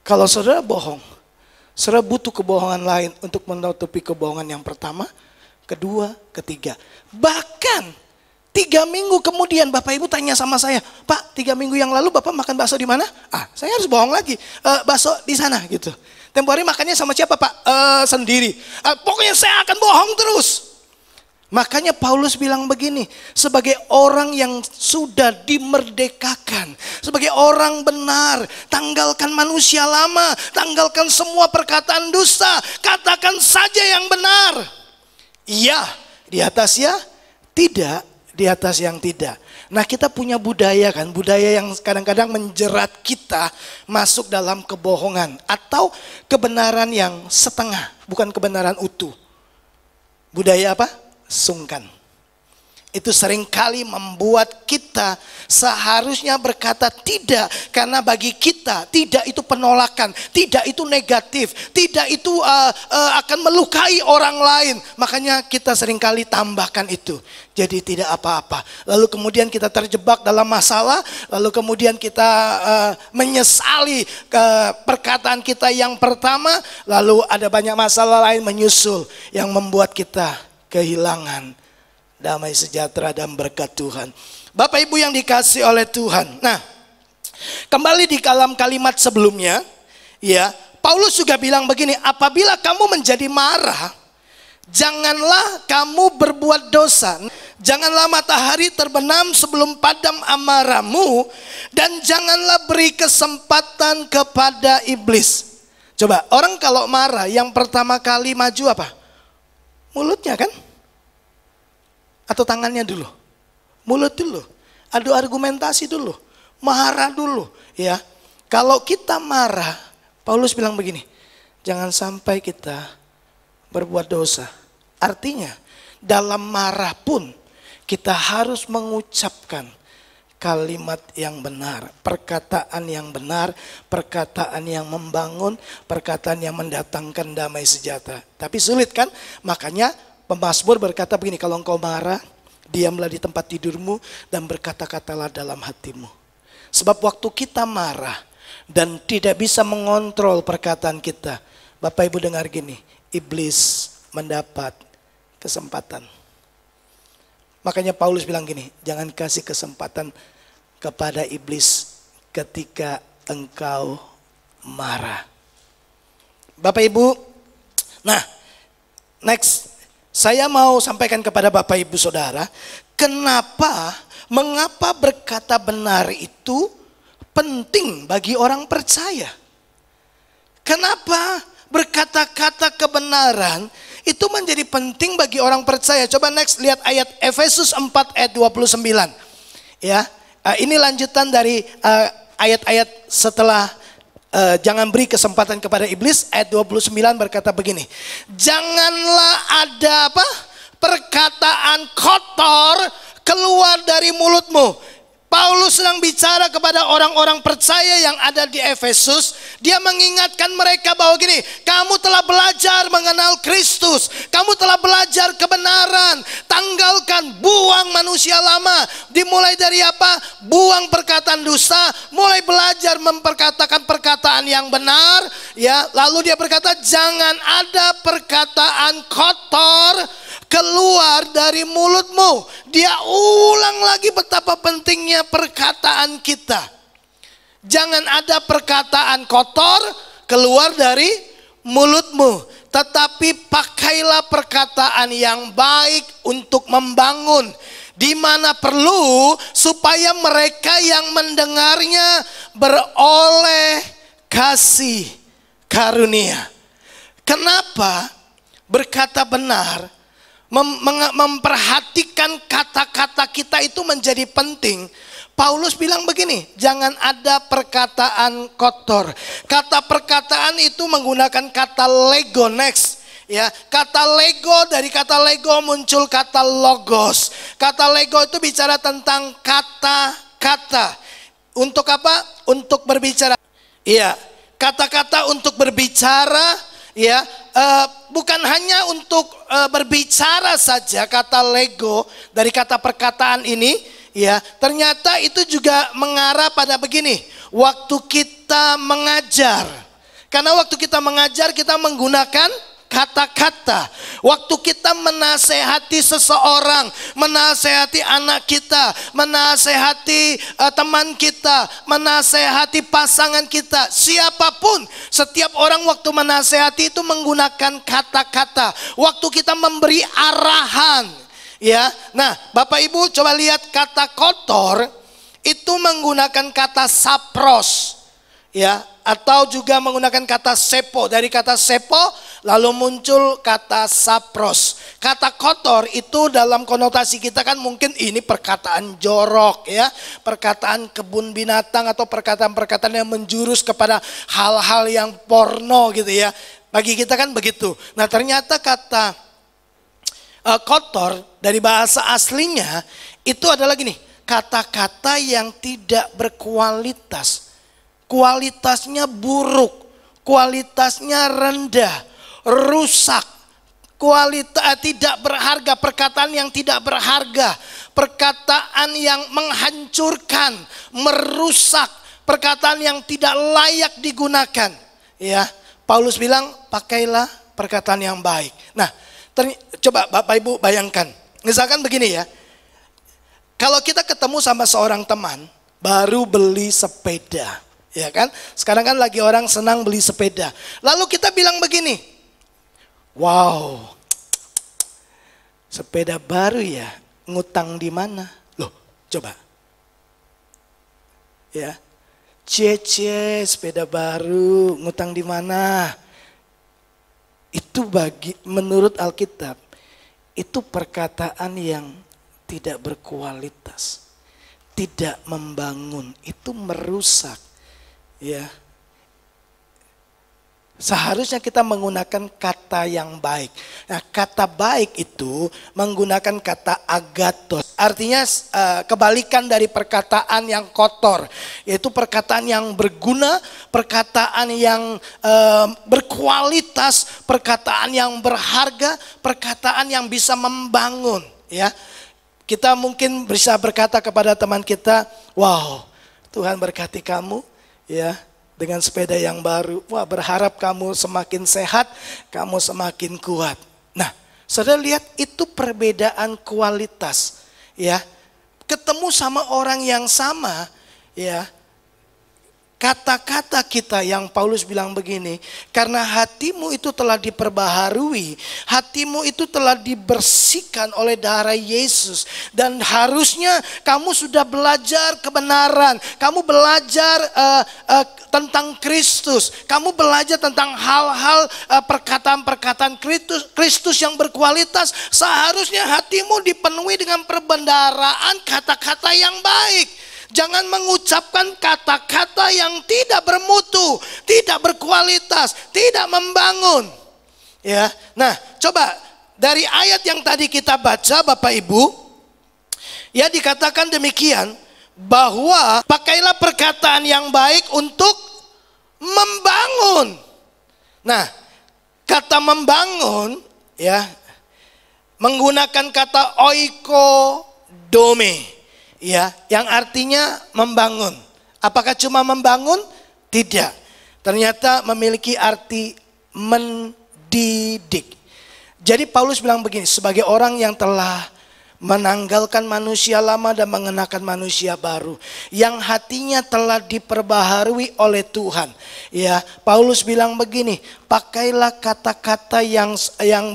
Kalau saudara bohong, saudara butuh kebohongan lain untuk menutupi kebohongan yang pertama, kedua, ketiga. Bahkan 3 minggu kemudian Bapak Ibu tanya sama saya, Pak 3 minggu yang lalu Bapak makan bakso di mana? Saya harus bohong lagi, bakso di sana gitu. Tempo hari makannya sama siapa Pak? Sendiri. Pokoknya saya akan bohong terus. Makanya Paulus bilang begini, sebagai orang yang sudah dimerdekakan, sebagai orang benar, tanggalkan manusia lama, tanggalkan semua perkataan dusta, katakan saja yang benar. Iya, di atas ya, tidak, di atas yang tidak. Nah, kita punya budaya kan, budaya yang kadang-kadang menjerat kita masuk dalam kebohongan atau kebenaran yang setengah, bukan kebenaran utuh. Budaya apa? Sungkan. Itu seringkali membuat kita seharusnya berkata tidak, karena bagi kita tidak itu penolakan, tidak itu negatif, tidak itu akan melukai orang lain. Makanya kita seringkali tambahkan itu, jadi tidak apa-apa. Lalu kemudian kita terjebak dalam masalah, lalu kemudian kita menyesali perkataan kita yang pertama, lalu ada banyak masalah lain menyusul yang membuat kita kehilangan damai sejahtera dan berkat Tuhan. Bapak Ibu yang dikasih oleh Tuhan. Nah, kembali di dalam kalimat sebelumnya, ya, Paulus juga bilang begini, apabila kamu menjadi marah, janganlah kamu berbuat dosa. Janganlah matahari terbenam sebelum padam amarahmu, dan janganlah beri kesempatan kepada iblis. Coba, orang kalau marah yang pertama kali maju apa? Mulutnya kan? Atau tangannya dulu? Mulut dulu. Adu argumentasi dulu. Marah dulu, ya. Kalau kita marah, Paulus bilang begini, jangan sampai kita berbuat dosa. Artinya, dalam marah pun kita harus mengucapkan kalimat yang benar, perkataan yang benar, perkataan yang membangun, perkataan yang mendatangkan damai sejahtera. Tapi sulit kan? Makanya Pemazmur berkata begini, kalau engkau marah, diamlah di tempat tidurmu dan berkata-katalah dalam hatimu. Sebab waktu kita marah dan tidak bisa mengontrol perkataan kita, Bapak Ibu dengar gini, iblis mendapat kesempatan. Makanya Paulus bilang gini, jangan kasih kesempatan kepada iblis ketika engkau marah. Bapak Ibu, nah next. Saya mau sampaikan kepada Bapak Ibu Saudara, mengapa berkata benar itu penting bagi orang percaya? Kenapa berkata-kata kebenaran itu menjadi penting bagi orang percaya? Coba next, lihat ayat Efesus 4 ayat 29. Ya, ini lanjutan dari ayat-ayat setelah jangan beri kesempatan kepada iblis. Ayat 29 berkata begini, janganlah ada apa? Perkataan kotor keluar dari mulutmu. Paulus sedang bicara kepada orang-orang percaya yang ada di Efesus. Dia mengingatkan mereka bahwa gini, kamu telah belajar mengenal Kristus, kamu telah belajar kebenaran, tanggalkan, buang manusia lama. Dimulai dari apa? Buang perkataan dusta, mulai belajar memperkatakan perkataan yang benar. Ya, lalu dia berkata, jangan ada perkataan kotor keluar dari mulutmu. Dia ulang lagi betapa pentingnya perkataan kita. Jangan ada perkataan kotor keluar dari mulutmu, tetapi pakailah perkataan yang baik untuk membangun, di mana perlu, supaya mereka yang mendengarnya beroleh kasih karunia. Kenapa berkata benar, memperhatikan kata-kata kita itu menjadi penting? Paulus bilang begini, jangan ada perkataan kotor. Kata perkataan itu menggunakan kata lego. Next, ya, kata lego, dari kata lego muncul kata logos. Kata lego itu bicara tentang kata-kata. Untuk apa? Untuk berbicara. Iya, kata-kata untuk berbicara, ya, bukan hanya untuk berbicara saja. Kata lego dari kata perkataan ini, ya, ternyata itu juga mengarah pada begini. Waktu kita mengajar, karena waktu kita mengajar kita menggunakan kata-kata. Waktu kita menasehati seseorang, menasehati anak kita, menasehati teman kita, menasehati pasangan kita, siapapun, setiap orang waktu menasehati itu menggunakan kata-kata. Waktu kita memberi arahan, ya. Nah, Bapak Ibu coba lihat kata kotor itu menggunakan kata sapros, ya, atau juga menggunakan kata sepo. Dari kata sepo lalu muncul kata sapros. Kata kotor itu dalam konotasi kita kan mungkin ini perkataan jorok, ya, perkataan kebun binatang atau perkataan-perkataan yang menjurus kepada hal-hal yang porno gitu, ya. Bagi kita kan begitu. Nah, ternyata kata kotor dari bahasa aslinya itu adalah gini, kata-kata yang tidak berkualitas. Kualitasnya buruk, kualitasnya rendah, rusak, tidak berharga, perkataan yang tidak berharga, perkataan yang menghancurkan, merusak, perkataan yang tidak layak digunakan. Ya, Paulus bilang pakailah perkataan yang baik. Nah, coba Bapak Ibu bayangkan, misalkan begini ya, kalau kita ketemu sama seorang teman baru beli sepeda. Ya kan, sekarang kan lagi orang senang beli sepeda. Lalu kita bilang begini, wow, sepeda baru ya, ngutang di mana? Loh, coba. Ya, cie sepeda baru, ngutang di mana? Itu menurut Alkitab, itu perkataan yang tidak berkualitas, tidak membangun, itu merusak. Ya, seharusnya kita menggunakan kata yang baik. Nah, kata baik itu menggunakan kata agathos. Artinya kebalikan dari perkataan yang kotor, yaitu perkataan yang berguna, perkataan yang berkualitas, perkataan yang berharga, perkataan yang bisa membangun. Ya, kita mungkin bisa berkata kepada teman kita, wow, Tuhan berkati kamu. Ya, dengan sepeda yang baru, wah, berharap kamu semakin sehat, kamu semakin kuat. Nah, saudara lihat itu perbedaan kualitas, ya. Ketemu sama orang yang sama, ya. Kata-kata kita yang Paulus bilang begini, karena hatimu itu telah diperbaharui, hatimu itu telah dibersihkan oleh darah Yesus, dan harusnya kamu sudah belajar kebenaran, kamu belajar tentang Kristus, kamu belajar tentang hal-hal perkataan-perkataan Kristus yang berkualitas. Seharusnya hatimu dipenuhi dengan perbendaharaan kata-kata yang baik. Jangan mengucapkan kata-kata yang tidak bermutu, tidak berkualitas, tidak membangun. Ya, nah, coba dari ayat yang tadi kita baca, Bapak Ibu, ya, dikatakan demikian bahwa pakailah perkataan yang baik untuk membangun. Nah, kata membangun, ya, menggunakan kata oikodome. Ya, yang artinya membangun. Apakah cuma membangun? Tidak. Ternyata memiliki arti mendidik. Jadi Paulus bilang begini, sebagai orang yang telah menanggalkan manusia lama dan mengenakan manusia baru, yang hatinya telah diperbaharui oleh Tuhan. Ya, Paulus bilang begini, pakailah kata-kata yang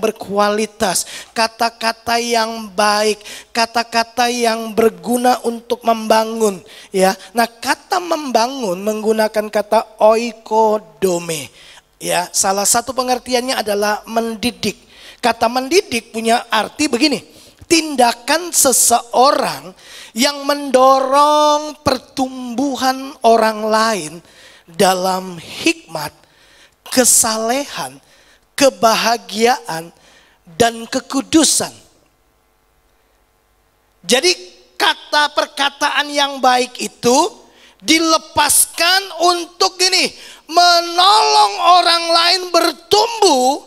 berkualitas, kata-kata yang baik, kata-kata yang berguna untuk membangun. Ya, nah, kata membangun menggunakan kata oikodome. Ya, salah satu pengertiannya adalah mendidik. Kata mendidik punya arti begini. Tindakan seseorang yang mendorong pertumbuhan orang lain dalam hikmat, kesalehan, kebahagiaan, dan kekudusan. Jadi kata perkataan yang baik itu dilepaskan untuk gini, menolong orang lain bertumbuh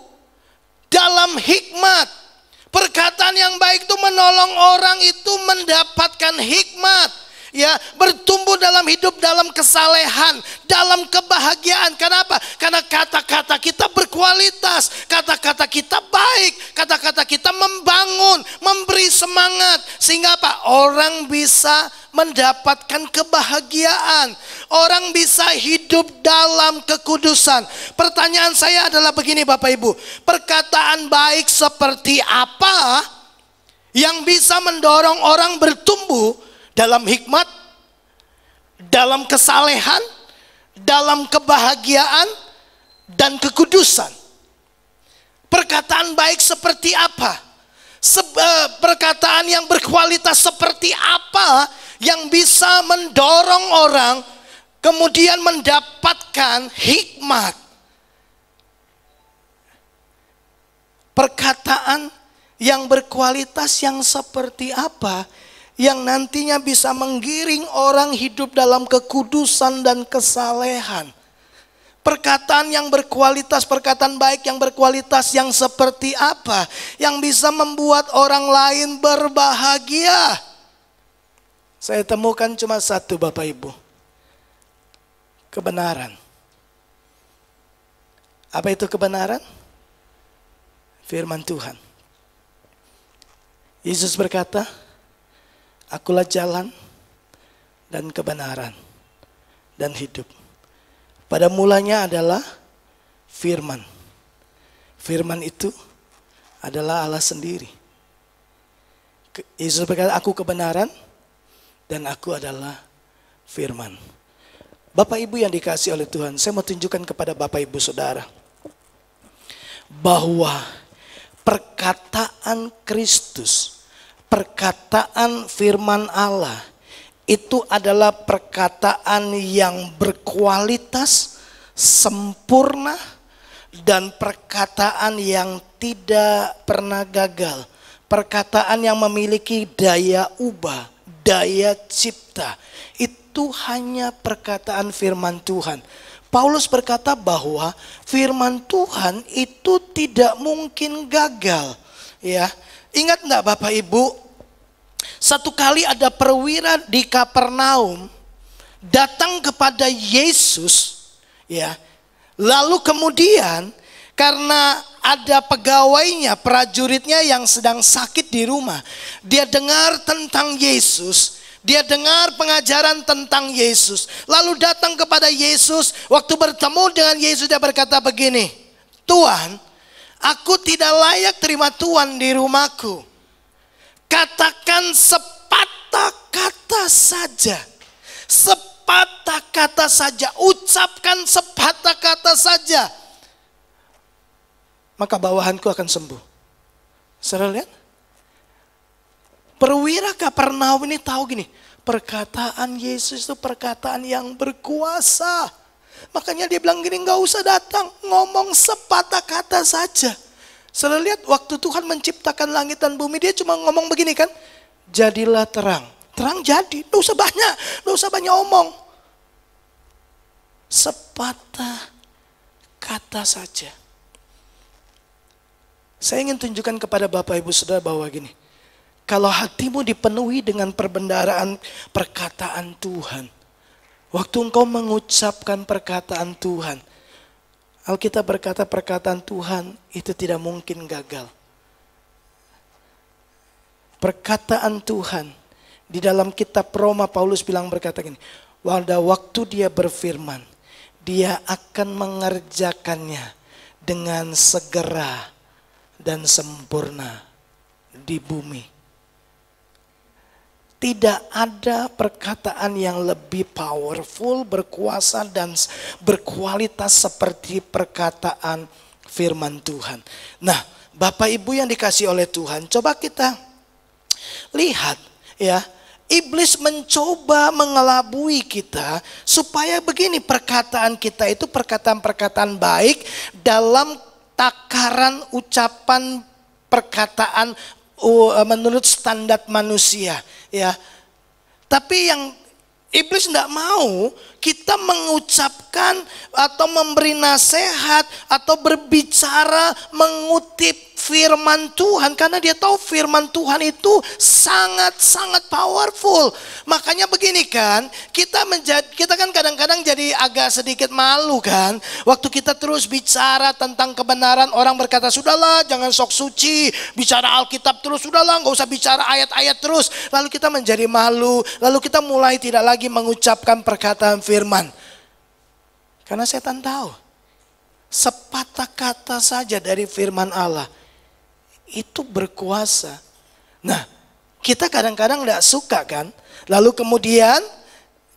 dalam hikmat. Perkataan yang baik itu menolong orang itu mendapatkan hikmat, ya, bertumbuh dalam hidup, dalam kesalehan, dalam kebahagiaan. Kenapa? Karena kata-kata kita berkualitas, kata-kata kita baik, kata-kata kita membangun, memberi semangat, sehingga apa? Orang bisa mendapatkan kebahagiaan, orang bisa hidup dalam kekudusan. Pertanyaan saya adalah begini Bapak Ibu, perkataan baik seperti apa yang bisa mendorong orang bertumbuh dalam hikmat, dalam kesalehan, dalam kebahagiaan, dan kekudusan? Perkataan baik seperti apa? Perkataan yang berkualitas seperti apa yang bisa mendorong orang kemudian mendapatkan hikmat? Perkataan yang berkualitas yang seperti apa yang nantinya bisa menggiring orang hidup dalam kekudusan dan kesalehan? Perkataan yang berkualitas, perkataan baik yang berkualitas yang seperti apa yang bisa membuat orang lain berbahagia? Saya temukan cuma satu Bapak Ibu, kebenaran. Apa itu kebenaran? Firman Tuhan. Yesus berkata, akulah jalan dan kebenaran dan hidup. Pada mulanya adalah firman. Firman itu adalah Allah sendiri. Yesus berkata, aku kebenaran dan aku adalah firman. Bapak Ibu yang dikasihi oleh Tuhan, saya mau tunjukkan kepada Bapak Ibu Saudara bahwa perkataan Kristus, perkataan firman Allah itu adalah perkataan yang berkualitas, sempurna, dan perkataan yang tidak pernah gagal. Perkataan yang memiliki daya ubah, daya cipta. Itu hanya perkataan firman Tuhan. Paulus berkata bahwa firman Tuhan itu tidak mungkin gagal. Ya, ingat enggak Bapak Ibu? Satu kali ada perwira di Kapernaum datang kepada Yesus, ya. Lalu kemudian karena ada pegawainya, prajuritnya yang sedang sakit di rumah, dia dengar tentang Yesus, dia dengar pengajaran tentang Yesus, lalu datang kepada Yesus. Waktu bertemu dengan Yesus dia berkata begini, Tuhan, aku tidak layak terima Tuhan di rumahku. Katakan sepatah kata saja. Sepatah kata saja. Ucapkan sepatah kata saja. Maka bawahanku akan sembuh. Saudara lihat? Perwira Kapernaum ini tahu gini. Perkataan Yesus itu perkataan yang berkuasa. Makanya dia bilang gini, gak usah datang. Ngomong sepatah kata saja. Saudara lihat, waktu Tuhan menciptakan langit dan bumi, dia cuma ngomong begini kan, jadilah terang. Terang jadi, gak usah banyak omong. Sepatah kata saja. Saya ingin tunjukkan kepada Bapak Ibu Saudara bahwa gini, kalau hatimu dipenuhi dengan perbendaharaan perkataan Tuhan, waktu engkau mengucapkan perkataan Tuhan, Alkitab berkata perkataan Tuhan itu tidak mungkin gagal. Perkataan Tuhan di dalam kitab Roma, Paulus berkata gini, pada waktu dia berfirman, dia akan mengerjakannya dengan segera dan sempurna di bumi. Tidak ada perkataan yang lebih powerful, berkuasa dan berkualitas seperti perkataan firman Tuhan. Nah, Bapak Ibu yang dikasihi oleh Tuhan, coba kita lihat ya. Iblis mencoba mengelabui kita supaya begini, perkataan kita itu perkataan-perkataan baik dalam takaran ucapan perkataan menurut standar manusia, ya. Tapi yang Iblis tidak mau kita mengucapkan atau memberi nasihat atau berbicara mengutip firman Tuhan. Karena dia tahu firman Tuhan itu sangat-sangat powerful. Makanya begini kan, kita kan kadang-kadang jadi agak sedikit malu kan. Waktu kita terus bicara tentang kebenaran, orang berkata, sudahlah jangan sok suci, bicara Alkitab terus, sudahlah gak usah bicara ayat-ayat terus. Lalu kita menjadi malu, lalu kita mulai tidak lagi mengucapkan perkataan firman. Karena setan tahu, sepatah kata saja dari firman Allah itu berkuasa. Nah, kita kadang-kadang tidak suka kan. Lalu kemudian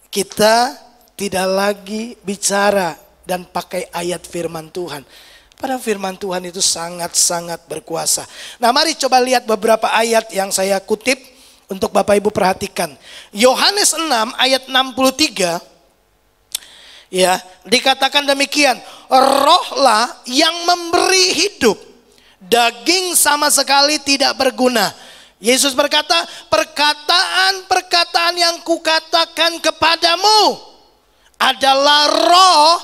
kita tidak lagi bicara dan pakai ayat firman Tuhan. Padahal firman Tuhan itu sangat-sangat berkuasa. Nah, mari coba lihat beberapa ayat yang saya kutip untuk Bapak Ibu perhatikan. Yohanes 6 ayat 63. Ya, dikatakan demikian, rohlah yang memberi hidup, daging sama sekali tidak berguna. Yesus berkata, perkataan-perkataan yang kukatakan kepadamu adalah roh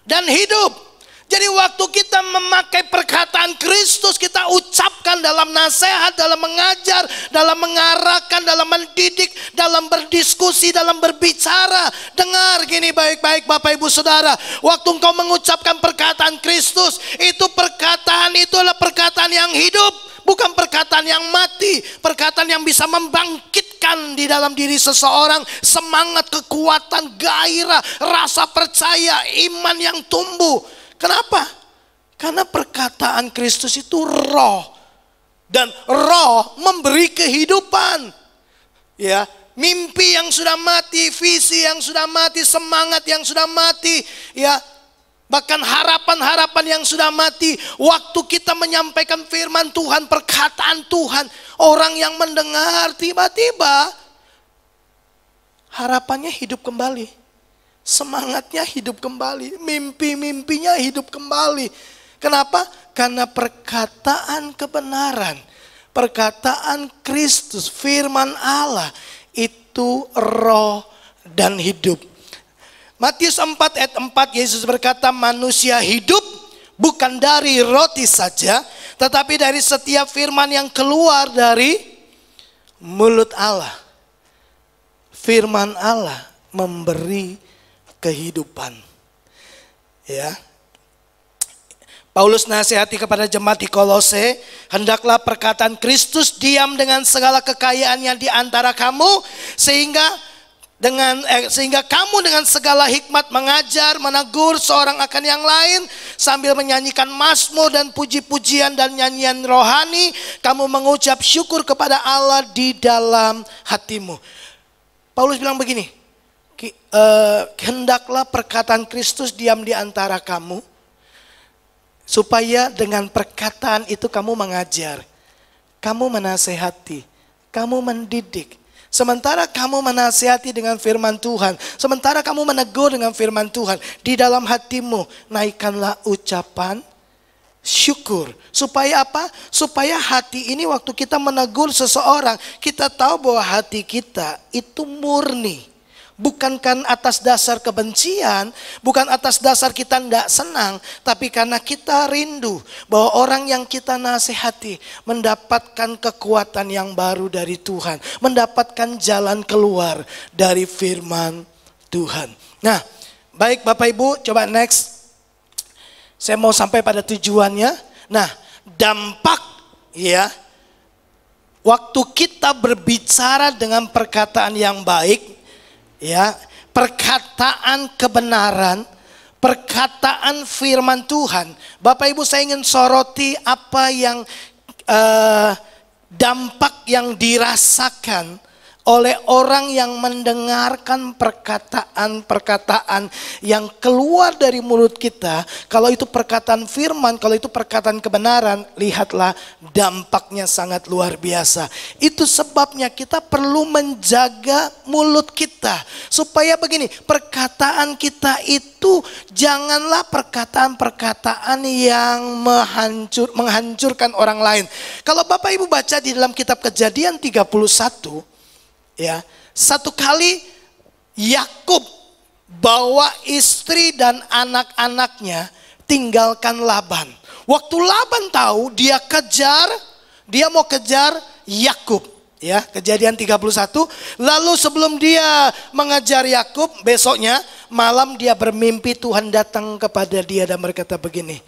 dan hidup. Jadi waktu kita memakai perkataan Kristus, kita ucapkan dalam nasihat, dalam mengajar, dalam mengarahkan, dalam mendidik, dalam berdiskusi, dalam berbicara. Dengar gini baik-baik Bapak Ibu Saudara. Waktu engkau mengucapkan perkataan Kristus, itu perkataan itu adalah perkataan yang hidup. Bukan perkataan yang mati, perkataan yang bisa membangkitkan di dalam diri seseorang semangat, kekuatan, gairah, rasa percaya, iman yang tumbuh. Kenapa? Karena perkataan Kristus itu roh. Dan roh memberi kehidupan. Ya, mimpi yang sudah mati, visi yang sudah mati, semangat yang sudah mati, ya, bahkan harapan-harapan yang sudah mati. Waktu kita menyampaikan firman Tuhan, perkataan Tuhan, orang yang mendengar tiba-tiba harapannya hidup kembali. Semangatnya hidup kembali, mimpi-mimpinya hidup kembali. Kenapa? Karena perkataan kebenaran, perkataan Kristus, firman Allah itu roh dan hidup. Matius 4 ayat 4, Yesus berkata, manusia hidup bukan dari roti saja, tetapi dari setiap firman yang keluar dari mulut Allah. Firman Allah memberi kehidupan. Ya. Paulus nasihati kepada jemaat di Kolose, hendaklah perkataan Kristus diam dengan segala kekayaannya di antara kamu, sehingga kamu dengan segala hikmat mengajar, menegur seorang akan yang lain, sambil menyanyikan mazmur dan puji-pujian dan nyanyian rohani, kamu mengucap syukur kepada Allah di dalam hatimu. Paulus bilang begini, hendaklah perkataan Kristus diam di antara kamu, supaya dengan perkataan itu kamu mengajar, kamu menasehati, kamu mendidik. Sementara kamu menasehati dengan firman Tuhan, sementara kamu menegur dengan firman Tuhan, di dalam hatimu naikkanlah ucapan syukur. Supaya apa? Supaya hati ini waktu kita menegur seseorang, kita tahu bahwa hati kita itu murni. Bukan kan atas dasar kebencian, bukan atas dasar kita tidak senang, tapi karena kita rindu bahwa orang yang kita nasihati mendapatkan kekuatan yang baru dari Tuhan, mendapatkan jalan keluar dari firman Tuhan. Nah, baik Bapak Ibu, coba next. Saya mau sampai pada tujuannya. Nah, dampak ya, waktu kita berbicara dengan perkataan yang baik, ya, perkataan kebenaran, perkataan firman Tuhan. Bapak Ibu, saya ingin soroti apa yang dampak yang dirasakan oleh orang yang mendengarkan perkataan-perkataan yang keluar dari mulut kita. Kalau itu perkataan firman, kalau itu perkataan kebenaran, lihatlah dampaknya sangat luar biasa. Itu sebabnya kita perlu menjaga mulut kita. Supaya begini, perkataan kita itu janganlah perkataan-perkataan yang menghancurkan orang lain. Kalau Bapak Ibu baca di dalam kitab Kejadian 31, ya, satu kali Yakub bawa istri dan anak-anaknya tinggalkan Laban. Waktu Laban tahu, dia mau kejar Yakub. Ya, Kejadian 31. Lalu sebelum dia mengejar Yakub, besoknya malam dia bermimpi Tuhan datang kepada dia dan berkata begini,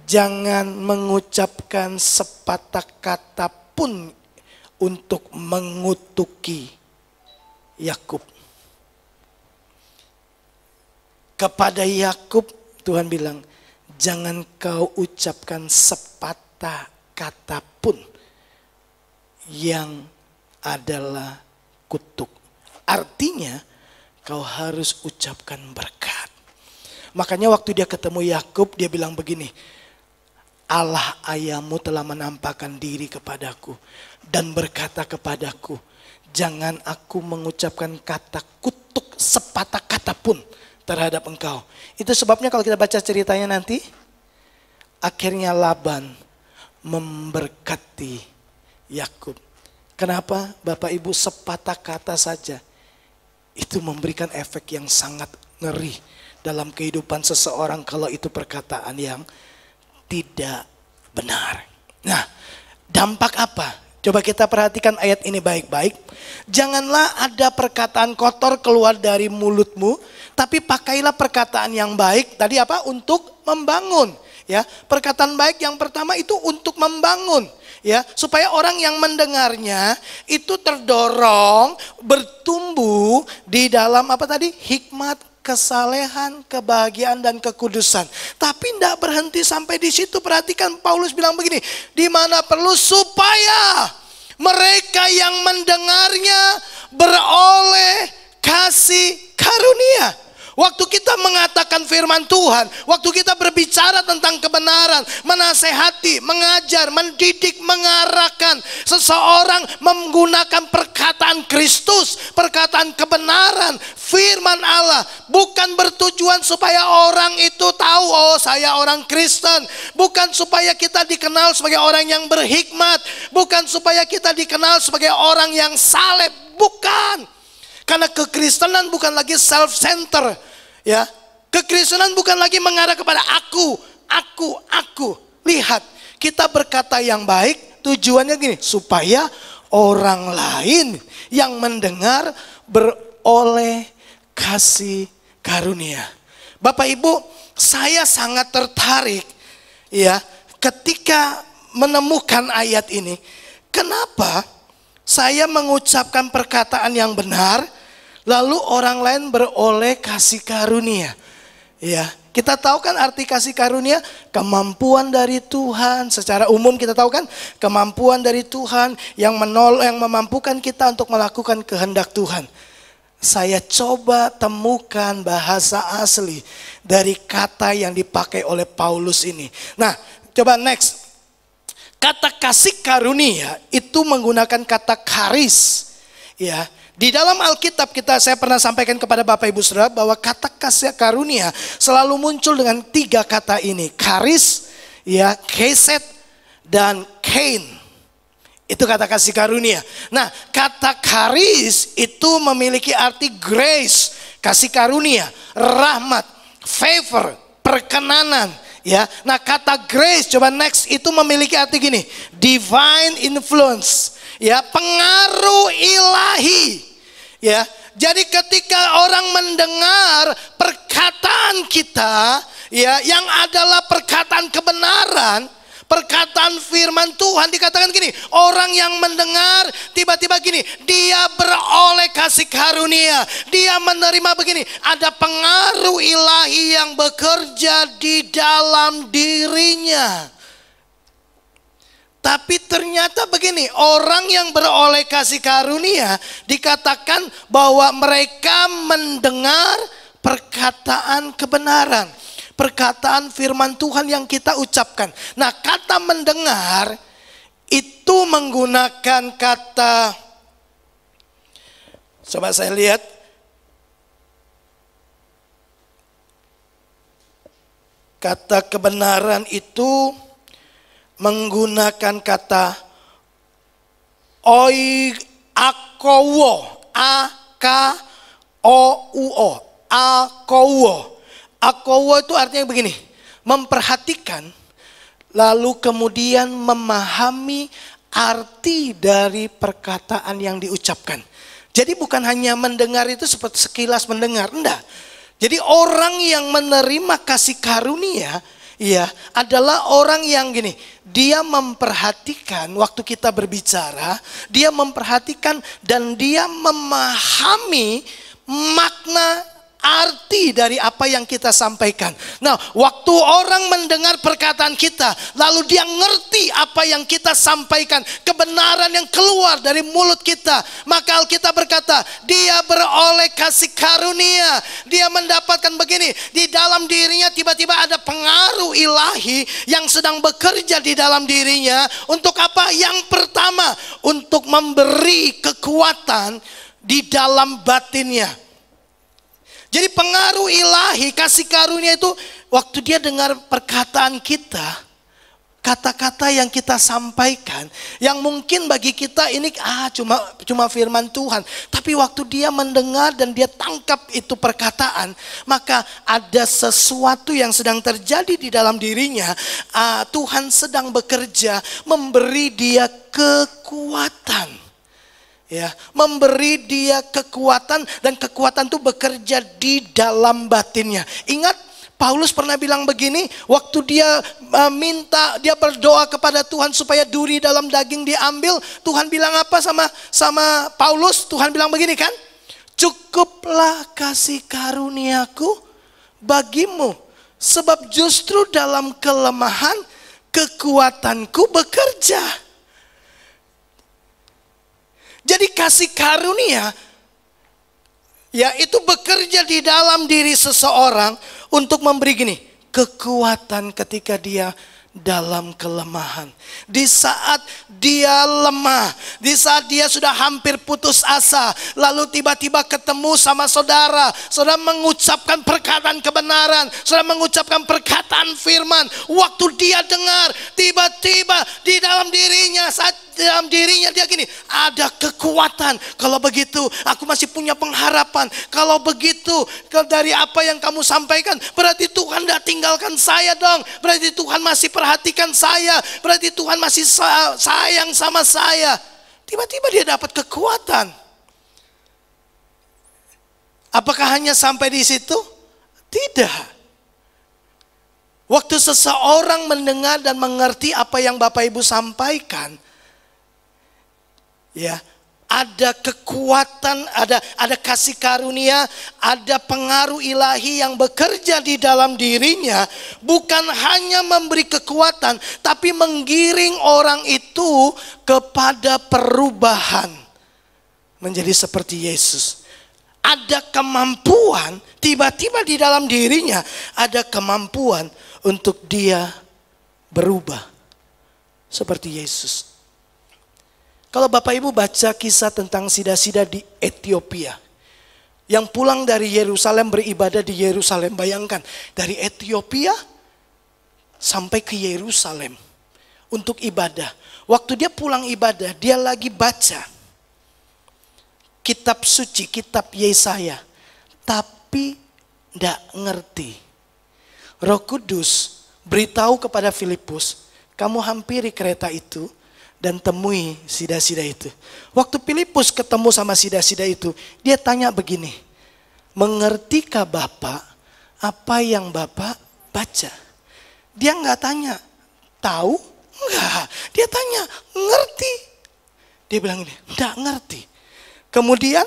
jangan mengucapkan sepatah kata pun untuk mengutuki Yakub. Kepada Yakub Tuhan bilang, jangan kau ucapkan sepatah kata pun yang adalah kutuk. Artinya kau harus ucapkan berkat. Makanya waktu dia ketemu Yakub, dia bilang begini, Allah ayahmu telah menampakkan diri kepadaku dan berkata kepadaku, jangan aku mengucapkan kata kutuk sepatah kata pun terhadap engkau. Itu sebabnya kalau kita baca ceritanya nanti, akhirnya Laban memberkati Yakub. Kenapa? Bapak Ibu, sepatah kata saja itu memberikan efek yang sangat ngeri dalam kehidupan seseorang kalau itu perkataan yang tidak benar. Nah, dampak apa? Coba kita perhatikan ayat ini baik-baik. Janganlah ada perkataan kotor keluar dari mulutmu, tapi pakailah perkataan yang baik. Tadi apa? Untuk membangun. Ya, perkataan baik yang pertama itu untuk membangun. Ya, supaya orang yang mendengarnya itu terdorong bertumbuh di dalam apa tadi? Hikmat, kesalehan, kebahagiaan dan kekudusan. Tapi tidak berhenti sampai di situ. Perhatikan Paulus bilang begini, di mana perlu supaya mereka yang mendengarnya beroleh kasih karunia. Waktu kita mengatakan firman Tuhan, waktu kita berbicara tentang kebenaran, menasehati, mengajar, mendidik, mengarahkan seseorang menggunakan perkataan Kristus, perkataan kebenaran, firman Allah, bukan bertujuan supaya orang itu tahu, oh saya orang Kristen, bukan supaya kita dikenal sebagai orang yang berhikmat, bukan supaya kita dikenal sebagai orang yang saleh, bukan. Karena kekristenan bukan lagi self-center, ya. Kekristenan bukan lagi mengarah kepada aku. Lihat, kita berkata yang baik, tujuannya gini, supaya orang lain yang mendengar beroleh kasih karunia. Bapak Ibu, saya sangat tertarik ya ketika menemukan ayat ini. Kenapa saya mengucapkan perkataan yang benar, lalu orang lain beroleh kasih karunia. Ya, kita tahu kan arti kasih karunia, kemampuan dari Tuhan. Secara umum kita tahu kan, kemampuan dari Tuhan yang memampukan kita untuk melakukan kehendak Tuhan. Saya coba temukan bahasa asli dari kata yang dipakai oleh Paulus ini. Nah, coba next. Kata kasih karunia itu menggunakan kata karis. Ya, di dalam Alkitab saya pernah sampaikan kepada Bapak Ibu Saudara bahwa kata kasih karunia selalu muncul dengan 3 kata ini. Karis, ya, keset, dan kain. Itu kata kasih karunia. Nah, kata karis itu memiliki arti grace, kasih karunia, rahmat, favor, perkenanan. Ya, nah kata grace, coba next, itu memiliki arti gini, divine influence, ya, pengaruh ilahi, ya. Jadi ketika orang mendengar perkataan kita, ya, yang adalah perkataan kebenaran, perkataan firman Tuhan, dikatakan gini, orang yang mendengar tiba-tiba gini, dia beroleh kasih karunia, dia menerima begini, ada pengaruh ilahi yang bekerja di dalam dirinya. Tapi ternyata begini, orang yang beroleh kasih karunia dikatakan bahwa mereka mendengar perkataan kebenaran, perkataan firman Tuhan yang kita ucapkan. Nah, kata mendengar itu menggunakan kata, coba saya lihat, kata kebenaran itu menggunakan kata akowo, O-U-O, akouo. Akouo itu artinya begini, memperhatikan, lalu kemudian memahami arti dari perkataan yang diucapkan. Jadi bukan hanya mendengar itu seperti sekilas mendengar, enggak. Jadi orang yang menerima kasih karunia, ya, adalah orang yang gini, dia memperhatikan waktu kita berbicara, dia memperhatikan dan dia memahami makna arti dari apa yang kita sampaikan. Nah, waktu orang mendengar perkataan kita, lalu dia ngerti apa yang kita sampaikan, kebenaran yang keluar dari mulut kita, maka Alkitab berkata, dia beroleh kasih karunia. Dia mendapatkan begini, di dalam dirinya tiba-tiba ada pengaruh ilahi yang sedang bekerja di dalam dirinya. Untuk apa? Yang pertama, untuk memberi kekuatan di dalam batinnya. Jadi pengaruh ilahi, kasih karunia itu waktu dia dengar perkataan kita, kata-kata yang kita sampaikan, yang mungkin bagi kita ini cuma firman Tuhan. Tapi waktu dia mendengar dan dia tangkap itu perkataan, maka ada sesuatu yang sedang terjadi di dalam dirinya. Tuhan sedang bekerja memberi dia kekuatan. Ya, memberi dia kekuatan, dan kekuatan itu bekerja di dalam batinnya. Ingat, Paulus pernah bilang begini, waktu dia dia berdoa kepada Tuhan supaya duri dalam daging diambil. Tuhan bilang apa sama Paulus? Tuhan bilang begini kan? Cukuplah kasih karuniaku bagimu, sebab justru dalam kelemahan kekuatanku bekerja. Jadi kasih karunia, ya, itu bekerja di dalam diri seseorang untuk memberi gini, kekuatan ketika dia dalam kelemahan. Di saat dia lemah, di saat dia sudah hampir putus asa, lalu tiba-tiba ketemu sama saudara, saudara mengucapkan perkataan kebenaran, saudara mengucapkan perkataan firman. Waktu dia dengar, tiba-tiba di dalam dirinya, dia gini, ada kekuatan. Kalau begitu aku masih punya pengharapan. Kalau begitu dari apa yang kamu sampaikan, berarti Tuhan tidak tinggalkan saya dong. Berarti Tuhan masih perhatikan saya. Berarti Tuhan masih sayang sama saya. Tiba-tiba dia dapat kekuatan. Apakah hanya sampai di situ? Tidak. Waktu seseorang mendengar dan mengerti apa yang Bapak Ibu sampaikan, ya, ada kekuatan, ada kasih karunia, ada pengaruh ilahi yang bekerja di dalam dirinya. Bukan hanya memberi kekuatan, tapi menggiring orang itu kepada perubahan menjadi seperti Yesus. Ada kemampuan, tiba-tiba di dalam dirinya ada kemampuan untuk dia berubah seperti Yesus. Kalau Bapak Ibu baca kisah tentang sida-sida di Ethiopia yang pulang dari Yerusalem beribadah di Yerusalem, bayangkan dari Ethiopia sampai ke Yerusalem untuk ibadah. Waktu dia pulang ibadah, dia lagi baca kitab suci, kitab Yesaya, tapi tidak ngerti. Roh Kudus beritahu kepada Filipus, kamu hampiri kereta itu dan temui sida-sida itu. Waktu Filipus ketemu sama sida-sida itu, dia tanya begini, mengertikah Bapak apa yang Bapak baca? Dia nggak tanya, tahu? Enggak. Dia tanya, ngerti? Dia bilang ini, enggak ngerti. Kemudian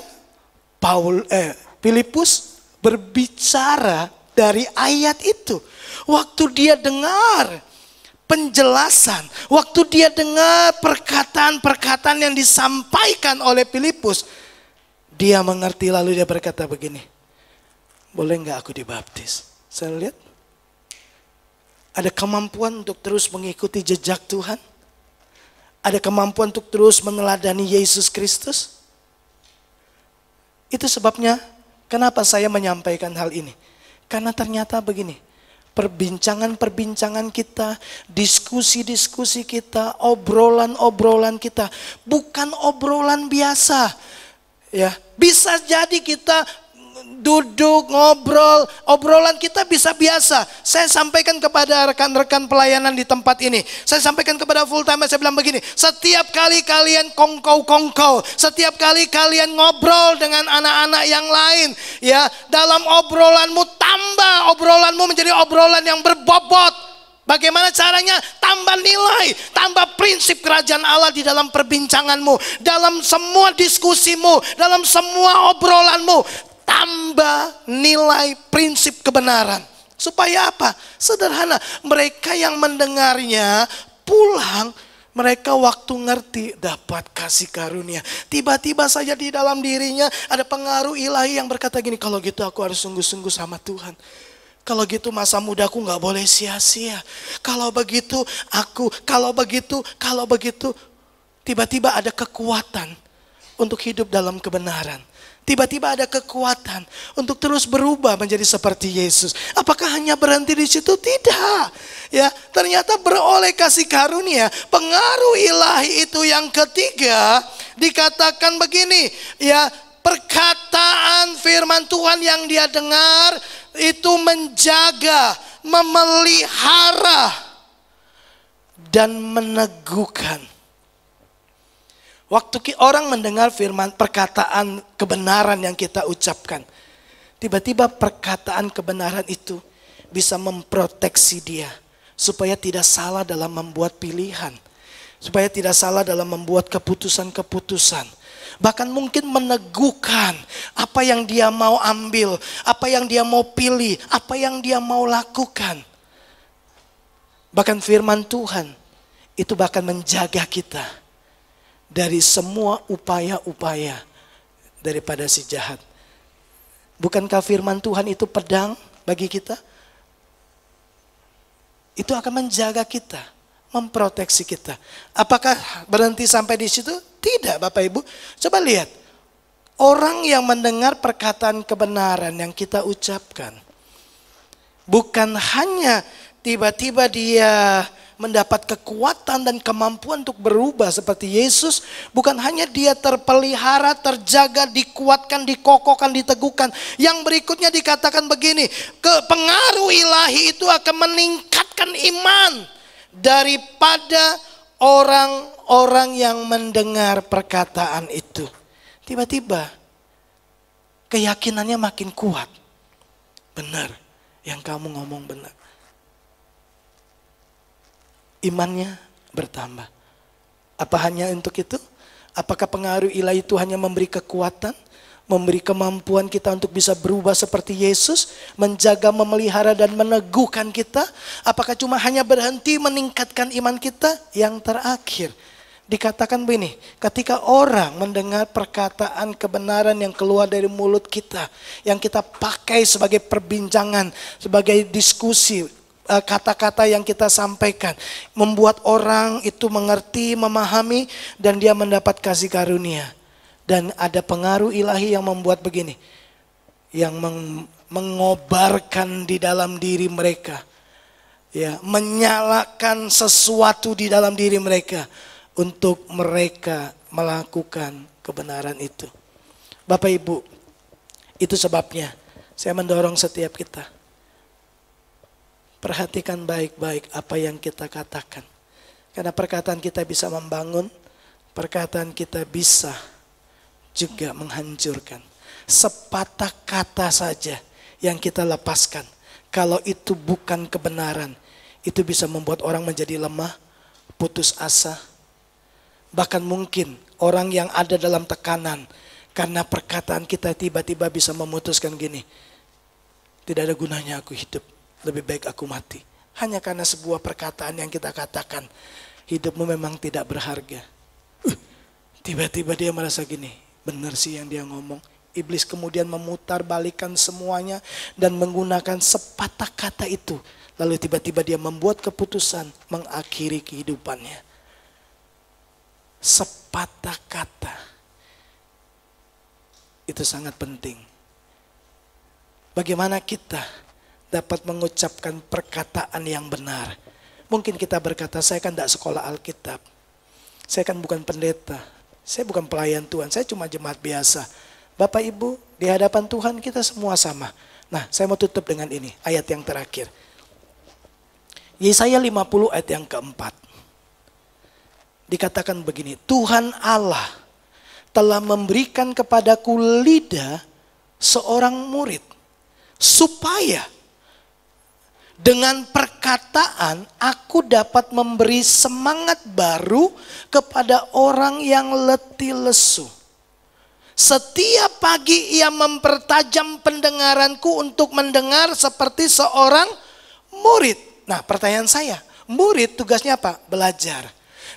Filipus berbicara dari ayat itu. Waktu dia dengar penjelasan, waktu dia dengar perkataan-perkataan yang disampaikan oleh Filipus, dia mengerti, lalu dia berkata begini, boleh nggak aku dibaptis? Saya lihat ada kemampuan untuk terus mengikuti jejak Tuhan, ada kemampuan untuk terus meneladani Yesus Kristus. Itu sebabnya kenapa saya menyampaikan hal ini, karena ternyata begini, perbincangan-perbincangan kita, diskusi-diskusi kita, obrolan-obrolan kita bukan obrolan biasa. Ya, bisa jadi kita duduk, ngobrol, obrolan kita bisa biasa. Saya sampaikan kepada rekan-rekan pelayanan di tempat ini. Saya sampaikan kepada full time, saya bilang begini, setiap kali kalian kongkow, setiap kali kalian ngobrol dengan anak-anak yang lain, ya, dalam obrolanmu tambah obrolanmu menjadi obrolan yang berbobot. Bagaimana caranya? Tambah nilai, tambah prinsip kerajaan Allah di dalam perbincanganmu, dalam semua diskusimu, dalam semua obrolanmu. Tambah nilai prinsip kebenaran. Supaya apa? Sederhana, mereka yang mendengarnya pulang, mereka waktu ngerti dapat kasih karunia. Tiba-tiba saja di dalam dirinya ada pengaruh ilahi yang berkata gini, kalau gitu aku harus sungguh-sungguh sama Tuhan. Kalau gitu masa mudaku gak boleh sia-sia. Kalau begitu, tiba-tiba ada kekuatan untuk hidup dalam kebenaran. Tiba-tiba ada kekuatan untuk terus berubah menjadi seperti Yesus. Apakah hanya berhenti di situ? Tidak. Ya, ternyata beroleh kasih karunia, pengaruh ilahi itu yang ketiga dikatakan begini, ya, perkataan firman Tuhan yang dia dengar itu menjaga, memelihara, dan meneguhkan. Waktu orang mendengar firman, perkataan kebenaran yang kita ucapkan, tiba-tiba perkataan kebenaran itu bisa memproteksi dia supaya tidak salah dalam membuat pilihan, supaya tidak salah dalam membuat keputusan-keputusan. Bahkan mungkin meneguhkan apa yang dia mau ambil, apa yang dia mau pilih, apa yang dia mau lakukan. Bahkan firman Tuhan itu bahkan menjaga kita dari semua upaya-upaya daripada si jahat. Bukankah firman Tuhan itu pedang bagi kita? Itu akan menjaga kita, memproteksi kita. Apakah berhenti sampai di situ? Tidak, Bapak Ibu. Coba lihat. Orang yang mendengar perkataan kebenaran yang kita ucapkan, bukan hanya tiba-tiba dia mendapat kekuatan dan kemampuan untuk berubah seperti Yesus. Bukan hanya dia terpelihara, terjaga, dikuatkan, dikokohkan, diteguhkan. Yang berikutnya dikatakan begini, pengaruh ilahi itu akan meningkatkan iman daripada orang-orang yang mendengar perkataan itu. Tiba-tiba keyakinannya makin kuat. Benar, yang kamu ngomong benar. Imannya bertambah. Apa hanya untuk itu? Apakah pengaruh ilahi itu hanya memberi kekuatan, memberi kemampuan kita untuk bisa berubah seperti Yesus, menjaga, memelihara dan meneguhkan kita? Apakah cuma hanya berhenti meningkatkan iman kita? Yang terakhir dikatakan begini, ketika orang mendengar perkataan kebenaran yang keluar dari mulut kita, yang kita pakai sebagai perbincangan, sebagai diskusi, kata-kata yang kita sampaikan, membuat orang itu mengerti, memahami, dan dia mendapat kasih karunia. Dan ada pengaruh ilahi yang membuat begini, yang mengobarkan di dalam diri mereka, ya, menyalakan sesuatu di dalam diri mereka untuk mereka melakukan kebenaran itu. Bapak Ibu, itu sebabnya saya mendorong setiap kita, perhatikan baik-baik apa yang kita katakan. Karena perkataan kita bisa membangun, perkataan kita bisa juga menghancurkan. Sepatah kata saja yang kita lepaskan, kalau itu bukan kebenaran, itu bisa membuat orang menjadi lemah, putus asa. Bahkan mungkin orang yang ada dalam tekanan, karena perkataan kita tiba-tiba bisa memutuskan gini, tidak ada gunanya aku hidup, lebih baik aku mati. Hanya karena sebuah perkataan yang kita katakan, hidupmu memang tidak berharga. Tiba-tiba dia merasa gini, benar sih yang dia ngomong. Iblis kemudian memutar balikan semuanya dan menggunakan sepatah kata itu. Lalu tiba-tiba dia membuat keputusan mengakhiri kehidupannya. Sepatah kata. Itu sangat penting. Bagaimana kita dapat mengucapkan perkataan yang benar. Mungkin kita berkata, saya kan tidak sekolah Alkitab. Saya kan bukan pendeta. Saya bukan pelayan Tuhan, saya cuma jemaat biasa. Bapak Ibu, di hadapan Tuhan kita semua sama. Nah, saya mau tutup dengan ini, ayat yang terakhir. Yesaya 50 ayat yang keempat. Dikatakan begini, Tuhan Allah telah memberikan kepadaku lidah seorang murid, supaya dengan perkataan aku dapat memberi semangat baru kepada orang yang letih lesu. Setiap pagi ia mempertajam pendengaranku untuk mendengar seperti seorang murid. Nah, pertanyaan saya, murid tugasnya apa? Belajar.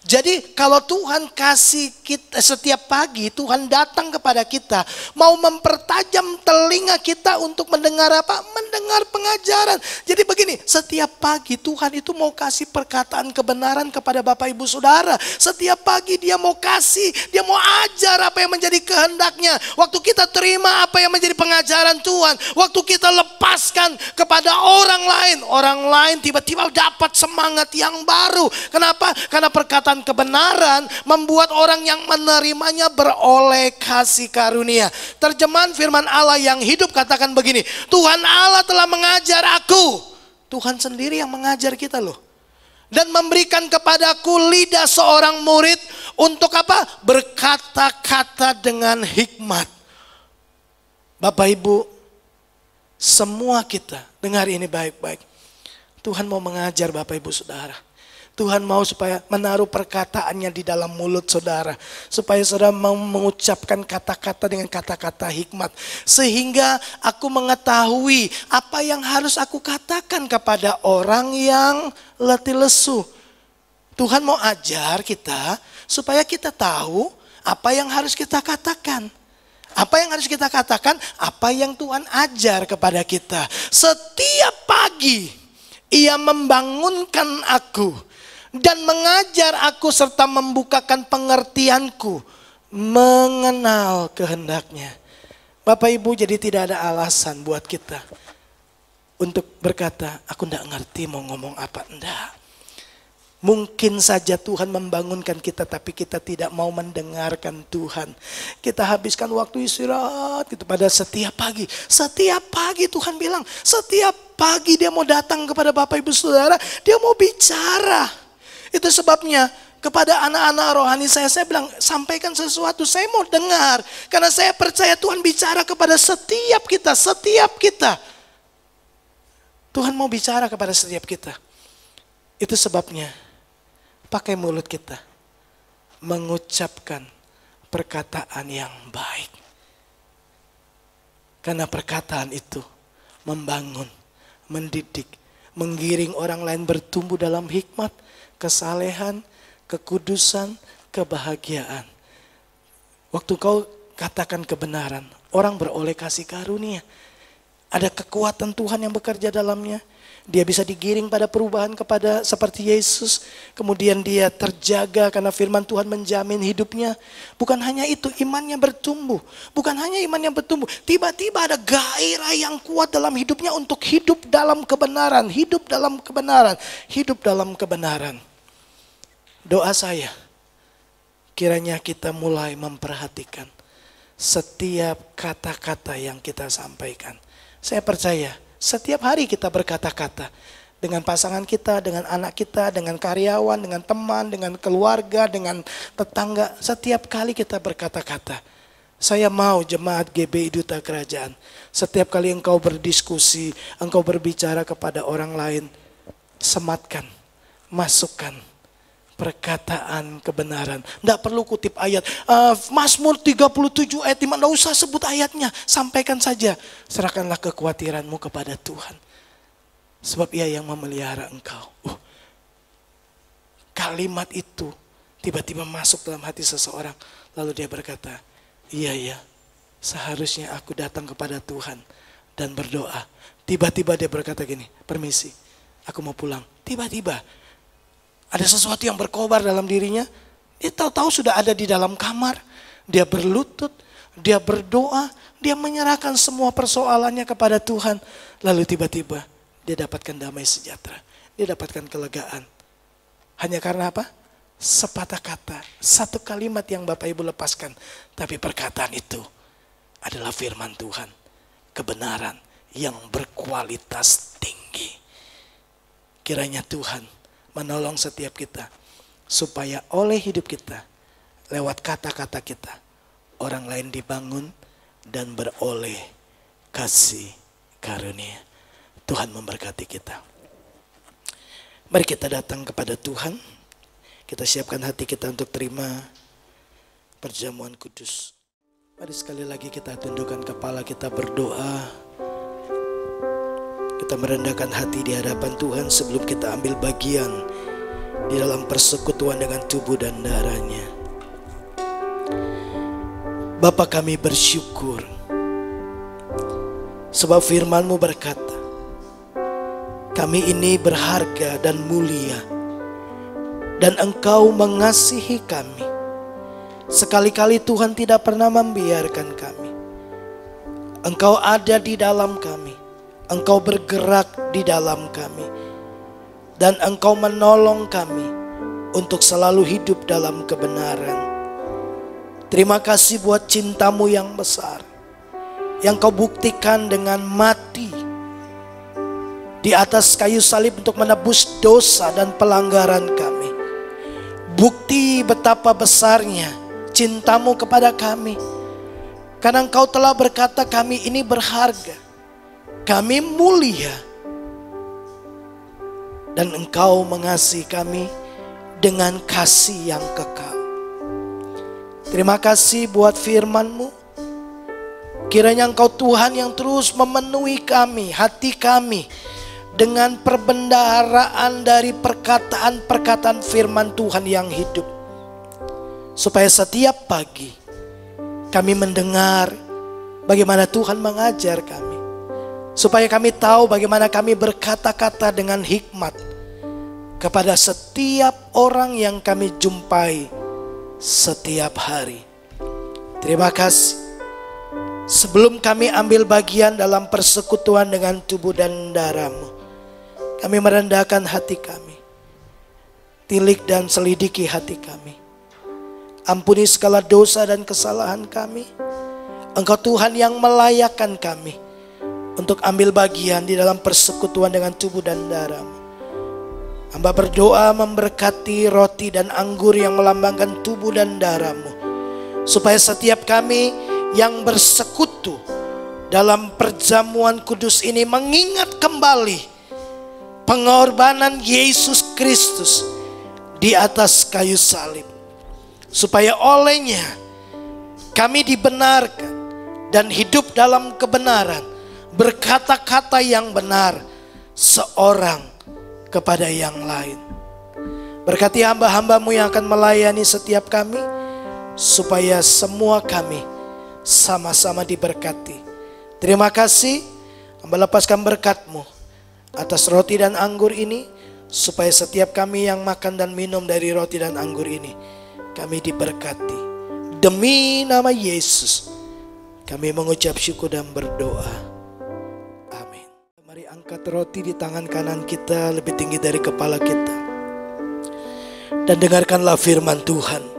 Jadi kalau Tuhan kasih kita setiap pagi, Tuhan datang kepada kita, mau mempertajam telinga kita untuk mendengar apa? Mendengar pengajaran. Jadi begini, setiap pagi Tuhan itu mau kasih perkataan kebenaran kepada Bapak Ibu Saudara. Setiap pagi dia mau kasih, dia mau ajar apa yang menjadi kehendaknya. Waktu kita terima apa yang menjadi pengajaran Tuhan, waktu kita lepaskan kepada orang lain tiba-tiba dapat semangat yang baru. Kenapa? Karena perkataan kebenaran membuat orang yang menerimanya beroleh kasih karunia. Terjemahan firman Allah yang hidup katakan begini, Tuhan Allah telah mengajar aku. Tuhan sendiri yang mengajar kita loh. Dan memberikan kepadaku lidah seorang murid untuk apa? Berkata-kata dengan hikmat. Bapak Ibu, semua kita dengar ini baik-baik. Tuhan mau mengajar Bapak Ibu Saudara. Tuhan mau supaya menaruh perkataannya di dalam mulut saudara. Supaya saudara mau mengucapkan kata-kata dengan kata-kata hikmat. Sehingga aku mengetahui apa yang harus aku katakan kepada orang yang letih lesu. Tuhan mau ajar kita supaya kita tahu apa yang harus kita katakan. Apa yang harus kita katakan? Apa yang Tuhan ajar kepada kita. Setiap pagi ia membangunkan aku dan mengajar aku serta membukakan pengertianku mengenal kehendaknya. Bapak Ibu, jadi tidak ada alasan buat kita untuk berkata, aku enggak ngerti mau ngomong apa. Enggak. Mungkin saja Tuhan membangunkan kita, tapi kita tidak mau mendengarkan Tuhan. Kita habiskan waktu istirahat gitu pada setiap pagi. Setiap pagi Tuhan bilang, setiap pagi dia mau datang kepada Bapak Ibu Saudara, dia mau bicara. Itu sebabnya kepada anak-anak rohani saya bilang, sampaikan sesuatu, saya mau dengar. Karena saya percaya Tuhan bicara kepada setiap kita. Tuhan mau bicara kepada setiap kita. Itu sebabnya pakai mulut kita mengucapkan perkataan yang baik. Karena perkataan itu membangun, mendidik, menggiring orang lain bertumbuh dalam hikmat, kesalehan, kekudusan, kebahagiaan. Waktu kau katakan kebenaran, orang beroleh kasih karunia. Ada kekuatan Tuhan yang bekerja dalamnya. Dia bisa digiring pada perubahan kepada seperti Yesus. Kemudian dia terjaga karena firman Tuhan menjamin hidupnya. Bukan hanya itu, imannya bertumbuh. Bukan hanya imannya bertumbuh. Tiba-tiba ada gairah yang kuat dalam hidupnya untuk hidup dalam kebenaran. Hidup dalam kebenaran. Hidup dalam kebenaran. Doa saya, kiranya kita mulai memperhatikan setiap kata-kata yang kita sampaikan. Saya percaya setiap hari kita berkata-kata dengan pasangan kita, dengan anak kita, dengan karyawan, dengan teman, dengan keluarga, dengan tetangga. Setiap kali kita berkata-kata. Saya mau jemaat GBI Duta Kerajaan, setiap kali engkau berdiskusi, engkau berbicara kepada orang lain, sematkan, masukkan perkataan kebenaran. Tidak perlu kutip ayat. Mazmur 37 ayat 5. Tidak usah sebut ayatnya. Sampaikan saja. Serahkanlah kekhawatiranmu kepada Tuhan. Sebab ia yang memelihara engkau. Kalimat itu tiba-tiba masuk dalam hati seseorang. Lalu dia berkata, iya, seharusnya aku datang kepada Tuhan dan berdoa. Tiba-tiba dia berkata gini, permisi, aku mau pulang. Tiba-tiba ada sesuatu yang berkobar dalam dirinya. Dia tahu-tahu sudah ada di dalam kamar. Dia berlutut, dia berdoa, dia menyerahkan semua persoalannya kepada Tuhan. Lalu tiba-tiba dia dapatkan damai sejahtera. Dia dapatkan kelegaan. Hanya karena apa? Sepatah kata, satu kalimat yang Bapak Ibu lepaskan. Tapi perkataan itu adalah firman Tuhan, kebenaran yang berkualitas tinggi. Kiranya Tuhan menolong setiap kita supaya oleh hidup kita, lewat kata-kata kita, orang lain dibangun dan beroleh kasih karunia. Tuhan memberkati kita. Mari kita datang kepada Tuhan. Kita siapkan hati kita untuk terima perjamuan kudus. Mari sekali lagi kita tundukkan kepala, kita berdoa. Kita merendahkan hati di hadapan Tuhan sebelum kita ambil bagian di dalam persekutuan dengan tubuh dan darahnya. Bapa, kami bersyukur sebab firman-Mu berkata, kami ini berharga dan mulia, dan Engkau mengasihi kami. Sekali-kali Tuhan tidak pernah membiarkan kami. Engkau ada di dalam kami, Engkau bergerak di dalam kami, dan Engkau menolong kami untuk selalu hidup dalam kebenaran. Terima kasih buat cinta-Mu yang besar, yang Kau buktikan dengan mati di atas kayu salib untuk menebus dosa dan pelanggaran kami. Bukti betapa besarnya cinta-Mu kepada kami, karena Engkau telah berkata kami ini berharga, kami mulia, dan Engkau mengasihi kami dengan kasih yang kekal. Terima kasih buat firman-Mu. Kiranya Engkau Tuhan yang terus memenuhi kami, hati kami, dengan perbendaharaan dari perkataan-perkataan firman Tuhan yang hidup. Supaya setiap pagi kami mendengar bagaimana Tuhan mengajar kami. Supaya kami tahu bagaimana kami berkata-kata dengan hikmat kepada setiap orang yang kami jumpai setiap hari. Terima kasih. Sebelum kami ambil bagian dalam persekutuan dengan tubuh dan darah-Mu, kami merendahkan hati kami. Tilik dan selidiki hati kami. Ampuni segala dosa dan kesalahan kami. Engkau Tuhan yang melayakkan kami untuk ambil bagian di dalam persekutuan dengan tubuh dan darah-Mu. Hamba berdoa memberkati roti dan anggur yang melambangkan tubuh dan darah-Mu, supaya setiap kami yang bersekutu dalam perjamuan kudus ini mengingat kembali pengorbanan Yesus Kristus di atas kayu salib, supaya olehnya kami dibenarkan dan hidup dalam kebenaran, berkata-kata yang benar seorang kepada yang lain. Berkati hamba-hamba-Mu yang akan melayani setiap kami, supaya semua kami sama-sama diberkati. Terima kasih. Hamba lepaskan berkat-Mu atas roti dan anggur ini, supaya setiap kami yang makan dan minum dari roti dan anggur ini, kami diberkati. Demi nama Yesus kami mengucap syukur dan berdoa. Amin. Mari angkat roti di tangan kanan kita lebih tinggi dari kepala kita, dan dengarkanlah firman Tuhan.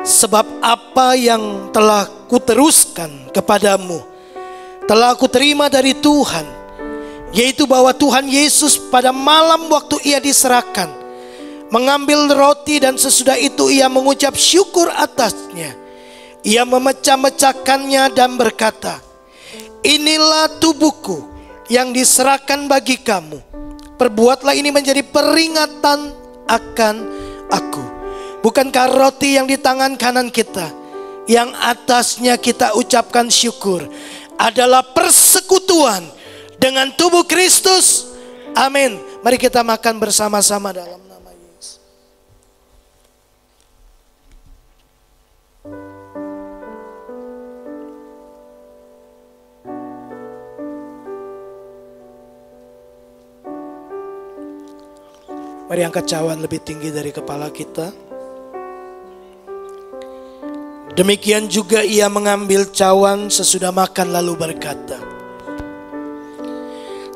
Sebab apa yang telah kuteruskan kepadamu telah aku terima dari Tuhan, yaitu bahwa Tuhan Yesus pada malam waktu ia diserahkan mengambil roti, dan sesudah itu ia mengucap syukur atasnya. Ia memecah-mecahkannya dan berkata, inilah tubuhku yang diserahkan bagi kamu. Perbuatlah ini menjadi peringatan akan aku. Bukankah roti yang di tangan kanan kita, yang atasnya kita ucapkan syukur, adalah persekutuan dengan tubuh Kristus? Amin. Mari kita makan bersama-sama dalam nama Yesus. Mari angkat cawan lebih tinggi dari kepala kita. Demikian juga ia mengambil cawan sesudah makan lalu berkata,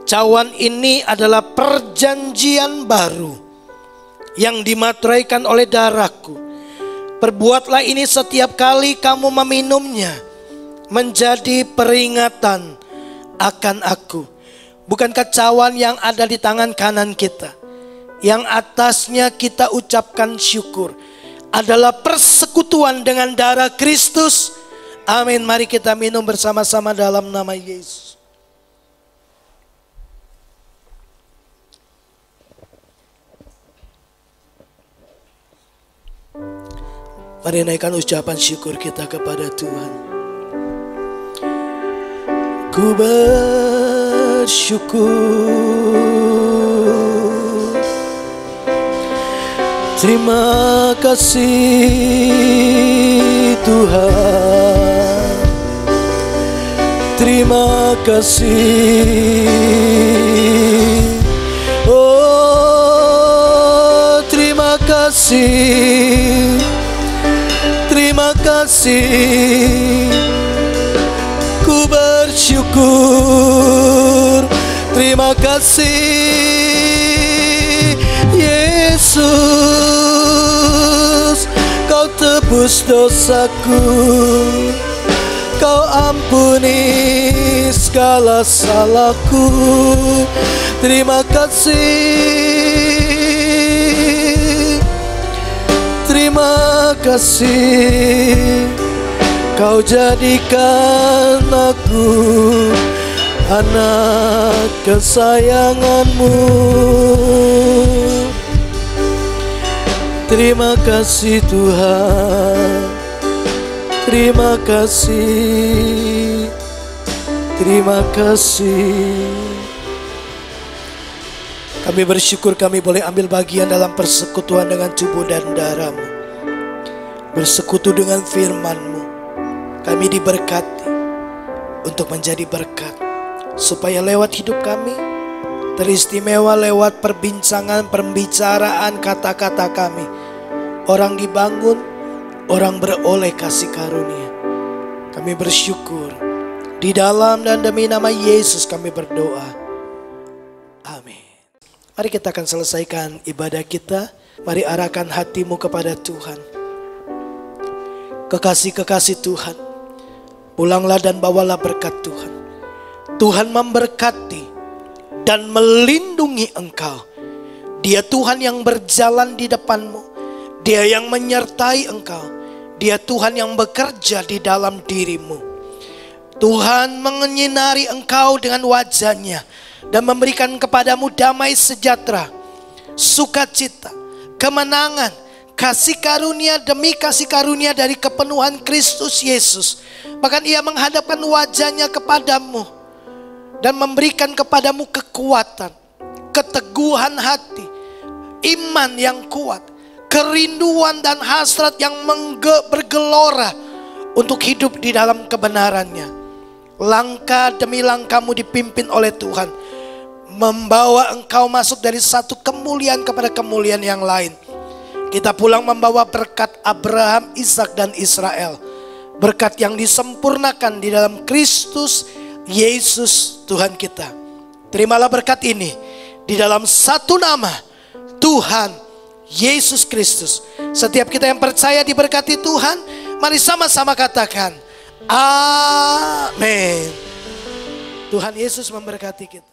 cawan ini adalah perjanjian baru yang dimateraikan oleh darahku. Perbuatlah ini setiap kali kamu meminumnya menjadi peringatan akan aku. Bukankah cawan yang ada di tangan kanan kita, yang atasnya kita ucapkan syukur, adalah persekutuan dengan darah Kristus. Amin. Mari kita minum bersama-sama dalam nama Yesus. Mari naikkan ucapan syukur kita kepada Tuhan. Ku bersyukur, terima kasih Tuhan, terima kasih. Oh, terima kasih, terima kasih. Ku bersyukur, terima kasih Yesus. Kau tebus dosaku, Kau ampuni segala salahku. Terima kasih, terima kasih. Kau jadikan aku anak kesayangan-Mu. Terima kasih Tuhan, terima kasih, terima kasih. Kami bersyukur kami boleh ambil bagian dalam persekutuan dengan tubuh dan darah-Mu, bersekutu dengan firman-Mu. Kami diberkati untuk menjadi berkat, supaya lewat hidup kami teristimewa, lewat perbincangan, pembicaraan, kata-kata kami, orang dibangun, orang beroleh kasih karunia. Kami bersyukur di dalam dan demi nama Yesus kami berdoa. Amin. Mari kita akan selesaikan ibadah kita. Mari arahkan hatimu kepada Tuhan. Kekasih-kekasih Tuhan, pulanglah dan bawalah berkat Tuhan. Tuhan memberkati dan melindungi engkau. Dia Tuhan yang berjalan di depanmu. Dia yang menyertai engkau. Dia Tuhan yang bekerja di dalam dirimu. Tuhan menyinari engkau dengan wajah-Nya dan memberikan kepadamu damai sejahtera, sukacita, kemenangan, kasih karunia demi kasih karunia dari kepenuhan Kristus Yesus. Bahkan Ia menghadapkan wajah-Nya kepadamu dan memberikan kepadamu kekuatan, keteguhan hati, iman yang kuat, kerinduan dan hasrat yang bergelora untuk hidup di dalam kebenaran-Nya. Langkah demi langkahmu dipimpin oleh Tuhan, membawa engkau masuk dari satu kemuliaan kepada kemuliaan yang lain. Kita pulang membawa berkat Abraham, Ishak dan Israel. Berkat yang disempurnakan di dalam Kristus Yesus Tuhan kita. Terimalah berkat ini di dalam satu nama, Tuhan Yesus Kristus. Setiap kita yang percaya diberkati Tuhan, mari sama-sama katakan amin. Tuhan Yesus memberkati kita.